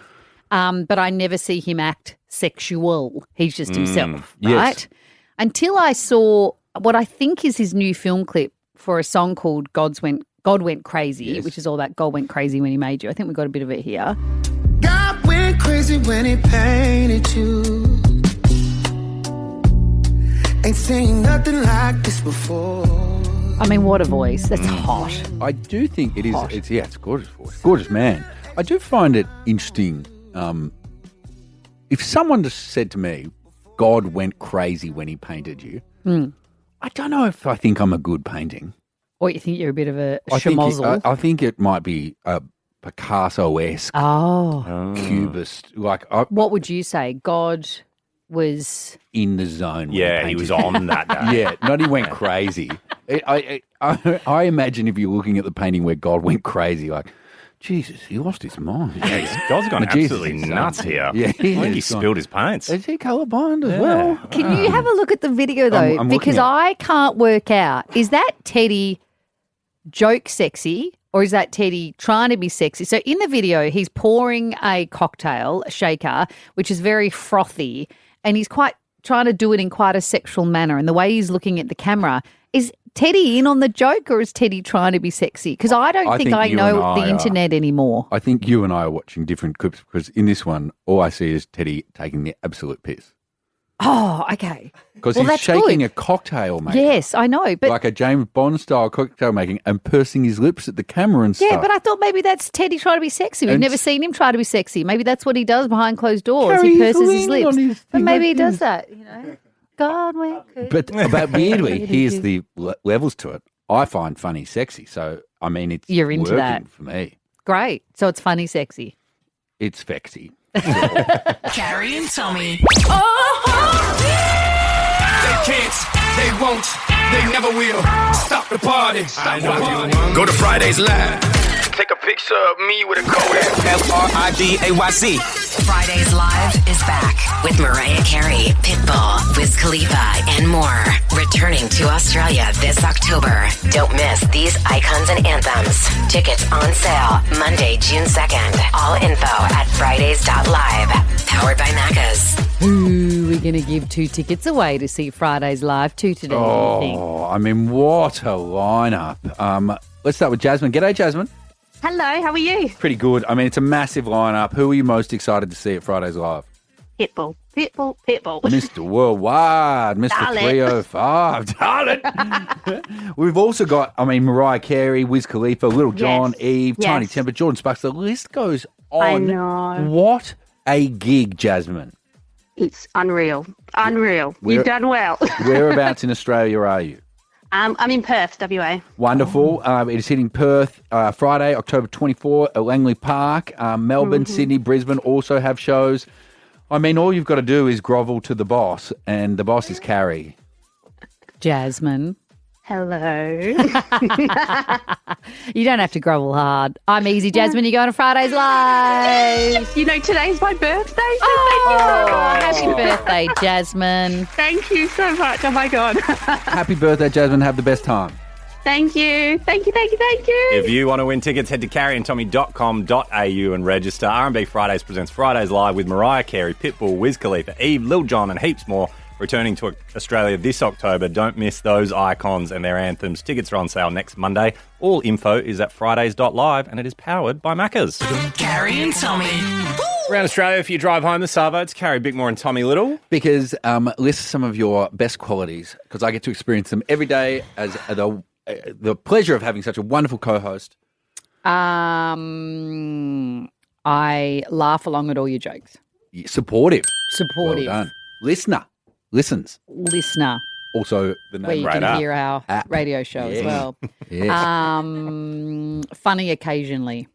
Speaker 5: but I never see him act sexual. He's just himself,
Speaker 6: yes.
Speaker 5: right? Until I saw what I think is his new film clip for a song called God Went Crazy,
Speaker 6: Yes.
Speaker 5: which is all about God went crazy when he made you. I think we got a bit of it here.
Speaker 3: God went crazy when he painted you. Ain't seen nothing like this before.
Speaker 5: I mean, what a voice. That's hot.
Speaker 6: I do think it is. It's a gorgeous voice. Gorgeous man. I do find it interesting. If someone just said to me, God went crazy when he painted you, I don't know if I think I'm a good painting.
Speaker 5: Or you think you're a bit of a
Speaker 6: I think
Speaker 5: schmozzle.
Speaker 6: I think it might be a Picasso-esque cubist. Like
Speaker 5: What would you say? God was...
Speaker 6: in the zone. when
Speaker 4: Yeah, he
Speaker 6: painted
Speaker 4: was
Speaker 6: you.
Speaker 4: on that day.
Speaker 6: Yeah, not he went crazy. I imagine if you're looking at the painting where God went crazy, like, Jesus, he lost his mind.
Speaker 4: Yeah, God's gone
Speaker 6: Jesus,
Speaker 4: absolutely
Speaker 6: he's
Speaker 4: nuts
Speaker 6: gone.
Speaker 4: here.
Speaker 6: Yeah,
Speaker 4: I think he
Speaker 6: is gone.
Speaker 4: spilled his paints.
Speaker 6: Is he colourblind as well?
Speaker 5: Can you have a look at the video, though?
Speaker 6: I'm looking
Speaker 5: Because
Speaker 6: at it.
Speaker 5: I can't work out. Is that Teddy joke sexy or is that Teddy trying to be sexy? So in the video, he's pouring a cocktail, a shaker, which is very frothy, and he's quite trying to do it in quite a sexual manner. And the way he's looking at the camera, is Teddy in on the joke or is Teddy trying to be sexy? Because I don't think I
Speaker 6: you
Speaker 5: know
Speaker 6: and
Speaker 5: the
Speaker 6: I
Speaker 5: internet anymore.
Speaker 6: I think you and I are watching different clips because in this one, all I see is Teddy taking the absolute piss.
Speaker 5: Oh, okay.
Speaker 6: Because
Speaker 5: Well,
Speaker 6: he's
Speaker 5: that's
Speaker 6: shaking
Speaker 5: good.
Speaker 6: a cocktail maker.
Speaker 5: Yes, I know. But
Speaker 6: like a James Bond style cocktail making and pursing his lips at the camera and
Speaker 5: yeah,
Speaker 6: stuff.
Speaker 5: but I thought maybe that's Teddy trying to be sexy. We've
Speaker 6: And-
Speaker 5: never seen him try to be sexy. Maybe that's what he does behind closed doors.
Speaker 6: Carrie,
Speaker 5: He
Speaker 6: he's
Speaker 5: purses his
Speaker 6: leaning on
Speaker 5: lips.
Speaker 6: his
Speaker 5: But
Speaker 6: thing
Speaker 5: maybe
Speaker 6: like
Speaker 5: he does
Speaker 6: this.
Speaker 5: that, you know. God went crazy.
Speaker 6: But weirdly, here's the levels to it. I find funny sexy. So, I mean, it's
Speaker 5: You're into
Speaker 6: working
Speaker 5: that.
Speaker 6: for me.
Speaker 5: Great. So it's funny sexy.
Speaker 6: It's fexy.
Speaker 1: Carrie and Tommy.
Speaker 3: They can't, they won't, they never will stop the party.
Speaker 14: Go to Fridayz Live. Take a picture of me with a Kodak. Fridayz.
Speaker 1: Fridayz Live is back with Mariah Carey, Pitbull, Wiz Khalifa, and more. Returning to Australia this October. Don't miss these icons and anthems. Tickets on sale Monday, June 2nd. All info at Fridayz.live. Powered by Macca's.
Speaker 5: Who we're going to give 2 tickets away to see Friday's Live 2 today, what do you think?
Speaker 6: Oh, I mean, what a lineup. Let's start with Jasmine. G'day, Jasmine.
Speaker 7: Hello, how are you?
Speaker 6: Pretty good. I mean, it's a massive lineup. Who are you most excited to see at Friday's Live?
Speaker 7: Pitbull.
Speaker 6: Mr. Worldwide, Mr.
Speaker 7: Darling.
Speaker 6: 305. Darling. We've also got, I mean, Mariah Carey, Wiz Khalifa, Little John,
Speaker 7: Yes.
Speaker 6: Eve,
Speaker 7: Yes.
Speaker 6: Tiny Temper, Jordan Sparks. The list goes on.
Speaker 7: I know.
Speaker 6: What a gig, Jasmine.
Speaker 7: It's unreal. Unreal.
Speaker 6: Where-
Speaker 7: You've done well.
Speaker 6: Whereabouts in Australia are you?
Speaker 7: I'm in Perth, WA.
Speaker 6: Wonderful. It is hitting Perth Friday, October 24 at Langley Park. Melbourne, Sydney, Brisbane also have shows. I mean, all you've got to do is grovel to the boss, and the boss is Carrie.
Speaker 5: Jasmine.
Speaker 7: Hello.
Speaker 5: You don't have to grovel hard. I'm easy, Jasmine. You're going to Friday's Live.
Speaker 7: You know, today's my birthday. So
Speaker 5: Oh,
Speaker 7: thank you so much.
Speaker 5: happy birthday, Jasmine.
Speaker 7: Thank you so much. Oh, my God.
Speaker 6: Happy birthday, Jasmine. Have the best time.
Speaker 7: Thank you. Thank you, thank you, thank you.
Speaker 4: If you want to win tickets, head to carrieandtommy.com.au and register. R&B Fridays presents Fridayz Live with Mariah Carey, Pitbull, Wiz Khalifa, Eve, Lil Jon and heaps more returning to Australia this October. Don't miss those icons and their anthems. Tickets are on sale next Monday. All info is at Fridayz.live, and it is powered by Macca's.
Speaker 1: Carrie and Tommy.
Speaker 4: Around Australia, if you drive home the Savo, it's Carrie Bickmore and Tommy Little.
Speaker 6: Because list some of your best qualities, because I get to experience them every day as the pleasure of having such a wonderful co-host.
Speaker 5: I laugh along at all your jokes.
Speaker 6: Supportive.
Speaker 5: Supportive.
Speaker 6: Well done. Listener. Listens.
Speaker 5: Listener.
Speaker 6: Also, the name
Speaker 5: Where you can hear our
Speaker 6: app.
Speaker 5: radio show as
Speaker 6: Yes.
Speaker 5: well.
Speaker 6: Yes.
Speaker 5: Funny occasionally.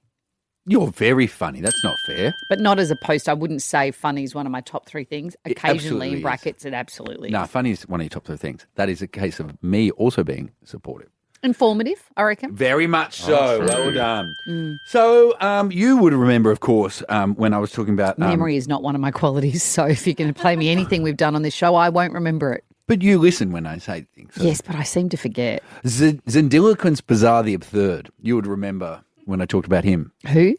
Speaker 6: You're very funny. That's not fair.
Speaker 5: But not as a post. I wouldn't say funny is one of my top three things.
Speaker 6: It
Speaker 5: Occasionally
Speaker 6: absolutely
Speaker 5: in
Speaker 6: is.
Speaker 5: brackets, it absolutely
Speaker 6: No,
Speaker 5: is.
Speaker 6: funny is one of your top three things. That is a case of me also being supportive.
Speaker 5: Informative, I reckon.
Speaker 6: Very much so.
Speaker 5: true.
Speaker 6: Well done.
Speaker 5: Mm.
Speaker 6: So you would remember, of course, when I was talking about...
Speaker 5: Memory is not one of my qualities, so if you're going to play me anything we've done on this show, I won't remember it.
Speaker 6: But you listen when I say things. So.
Speaker 5: Yes, but I seem to forget.
Speaker 6: Zendiloquence Bizarre the Absurd. You would remember when I talked about him.
Speaker 5: Who?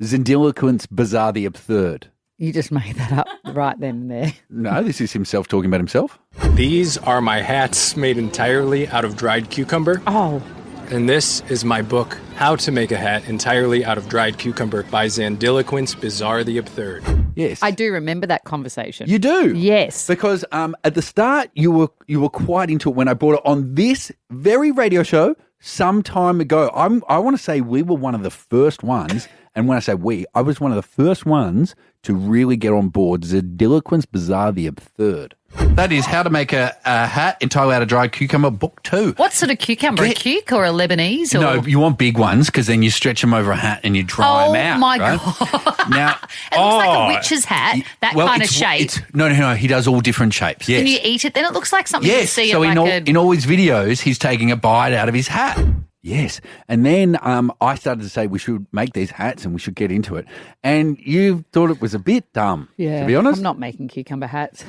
Speaker 6: Zendiloquence Bizarre the Absurd.
Speaker 5: You just made that up right then and there.
Speaker 6: No, this is himself talking about himself.
Speaker 8: These are my hats made entirely out of dried cucumber.
Speaker 5: Oh.
Speaker 8: And this is my book, How to Make a Hat Entirely Out of Dried Cucumber by Zendiloquence Bizarre the Absurd.
Speaker 6: Yes.
Speaker 5: I do remember that conversation.
Speaker 6: You do?
Speaker 5: Yes.
Speaker 6: Because at the start, you were quite into it when I brought it on this very radio show some time ago. I want to say we were one of the first ones, and when I say we, I was one of the first ones to really get on board Zendiloquence Bizarre the Absurd. That is How to Make a Hat Entirely Out of Dried Cucumber, Book 2.
Speaker 5: What sort of cucumber? A cuke or a Lebanese? Or...
Speaker 6: No, you want big ones because then you stretch them over a hat and you dry them out.
Speaker 5: Oh, my
Speaker 6: right?
Speaker 5: God.
Speaker 6: Now,
Speaker 5: It looks like a witch's hat, that kind of shape.
Speaker 6: No. He does all different shapes. Yes.
Speaker 5: Can you eat it? Then it looks like something you
Speaker 6: Yes.
Speaker 5: see
Speaker 6: So
Speaker 5: in
Speaker 6: in all his videos, he's taking a bite out of his hat. Yes. And then I started to say we should make these hats and we should get into it. And you thought it was a bit dumb,
Speaker 5: Yeah,
Speaker 6: to be honest.
Speaker 5: I'm not making cucumber hats.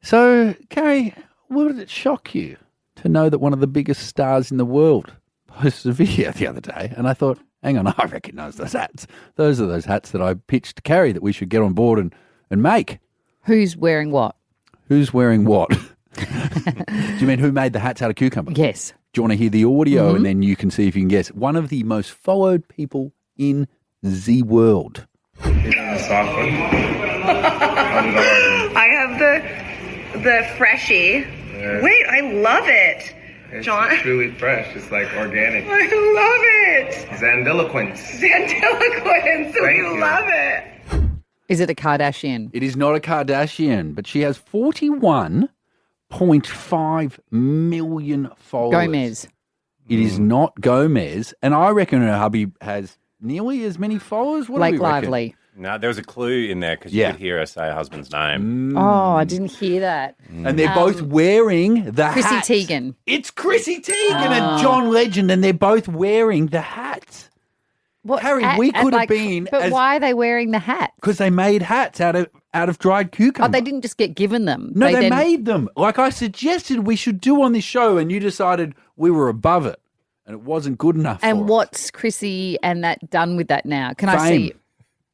Speaker 6: So, Carrie, would it shock you to know that one of the biggest stars in the world posted a video the other day? And I thought, hang on, I recognise those hats. Those are those hats that I pitched to Carrie that we should get on board and make.
Speaker 5: Who's wearing what?
Speaker 6: Who's wearing what? Do you mean who made the hats out of cucumber?
Speaker 5: Yes.
Speaker 6: Do you want to hear the audio and then you can see if you can guess? One of the most followed people in the world.
Speaker 10: I have the freshie.
Speaker 11: Yeah.
Speaker 10: Wait, I love it.
Speaker 11: It's
Speaker 10: John.
Speaker 11: truly fresh. It's like organic.
Speaker 10: I love it.
Speaker 11: Zandiloquence.
Speaker 10: Zandiloquence.
Speaker 11: Thank
Speaker 10: We
Speaker 11: you.
Speaker 10: love it.
Speaker 5: Is it a Kardashian?
Speaker 6: It is not a Kardashian, but she has 41.5 million followers.
Speaker 5: Gomez.
Speaker 6: It is not Gomez, and I reckon her hubby has nearly as many followers. What do
Speaker 5: Blake
Speaker 6: we reckon?
Speaker 5: Lively.
Speaker 4: No, there was a clue in there because you could hear her say her husband's name.
Speaker 5: Oh, I didn't hear that.
Speaker 6: And they're both wearing the
Speaker 5: Chrissy
Speaker 6: hats.
Speaker 5: Teigen.
Speaker 6: It's Chrissy Teigen and John Legend, and they're both wearing the hats.
Speaker 5: What,
Speaker 6: Harry, we could have been
Speaker 5: But why are they wearing the hat?
Speaker 6: because they made hats out of dried cucumber.
Speaker 5: Oh, they didn't just get given them.
Speaker 6: No, they
Speaker 5: then-
Speaker 6: made them. Like I suggested we should do on this show, and you decided we were above it, and it wasn't good enough.
Speaker 5: And
Speaker 6: for
Speaker 5: what's Chrissy and that done with that now? Can I
Speaker 6: Fame.
Speaker 5: see?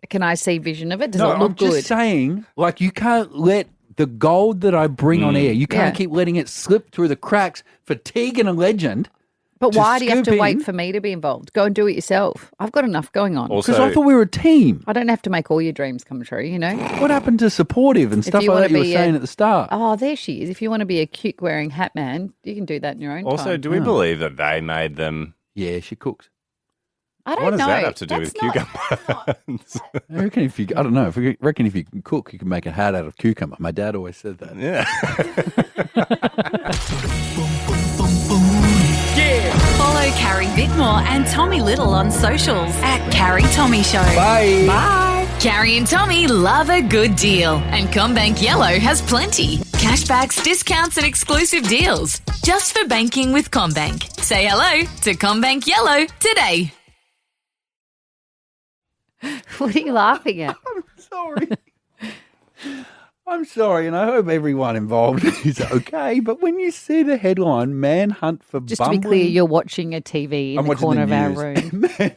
Speaker 5: Can I see vision of it? Does
Speaker 6: no,
Speaker 5: it look
Speaker 6: I'm
Speaker 5: good?
Speaker 6: just saying, like you can't let the gold that I bring on air, you can't
Speaker 5: Yeah.
Speaker 6: keep letting it slip through the cracks for Tegan and Legend.
Speaker 5: But
Speaker 6: to
Speaker 5: why do you have to
Speaker 6: scoop
Speaker 5: wait
Speaker 6: in.
Speaker 5: for me to be involved? Go and do it yourself. I've got enough going on.
Speaker 6: Because I thought we were a team.
Speaker 5: I don't have to make all your dreams come true, you know?
Speaker 6: What happened to supportive and
Speaker 5: If
Speaker 6: stuff
Speaker 5: you
Speaker 6: like
Speaker 5: wanna
Speaker 6: that you were
Speaker 5: be
Speaker 6: saying at the start?
Speaker 5: Oh, there she is. If you want to be a cute wearing hat man, you can do that in your own
Speaker 4: Also,
Speaker 5: time.
Speaker 4: do we believe that they made them?
Speaker 6: Yeah, she cooks.
Speaker 5: I don't
Speaker 4: What does
Speaker 5: know.
Speaker 4: that have to do
Speaker 5: That's
Speaker 4: with
Speaker 5: not-
Speaker 4: cucumbers?
Speaker 6: I reckon if you, I don't know, if you reckon if you can cook, you can make a hat out of cucumber. My dad always said that.
Speaker 4: Yeah.
Speaker 1: Follow Carrie Bickmore and Tommy Little on socials at Carrie Tommy Show.
Speaker 6: Bye.
Speaker 1: Bye. Carrie and Tommy love a good deal, and Combank Yellow has plenty. Cashbacks, discounts, and exclusive deals. Just for banking with Combank. Say hello to Combank Yellow today.
Speaker 5: What are you laughing at?
Speaker 6: Sorry. I'm sorry, and I hope everyone involved is okay. But when you see the headline, "Manhunt for
Speaker 5: Just
Speaker 6: bumbling,"
Speaker 5: to be clear, you're watching a TV in
Speaker 6: I'm
Speaker 5: the
Speaker 6: watching
Speaker 5: corner
Speaker 6: the
Speaker 5: of our
Speaker 6: news.
Speaker 5: room.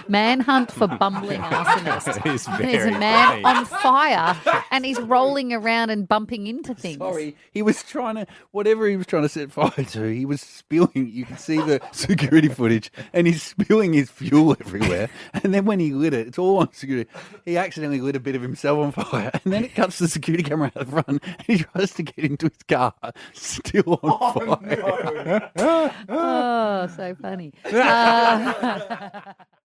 Speaker 5: Manhunt for bumbling arsonist.
Speaker 4: It is
Speaker 5: There's a
Speaker 4: very
Speaker 5: man
Speaker 4: funny.
Speaker 5: on fire and he's rolling around and bumping into things.
Speaker 6: Sorry, he was trying to, whatever he was trying to set fire to, he was spilling. You can see the security footage, and he's spilling his fuel everywhere. And then when he lit it, it's all on security. He accidentally lit a bit of himself on fire, and then it cuts the security camera out the front, and he tries to get into his car, still on fire.
Speaker 5: Oh, so funny.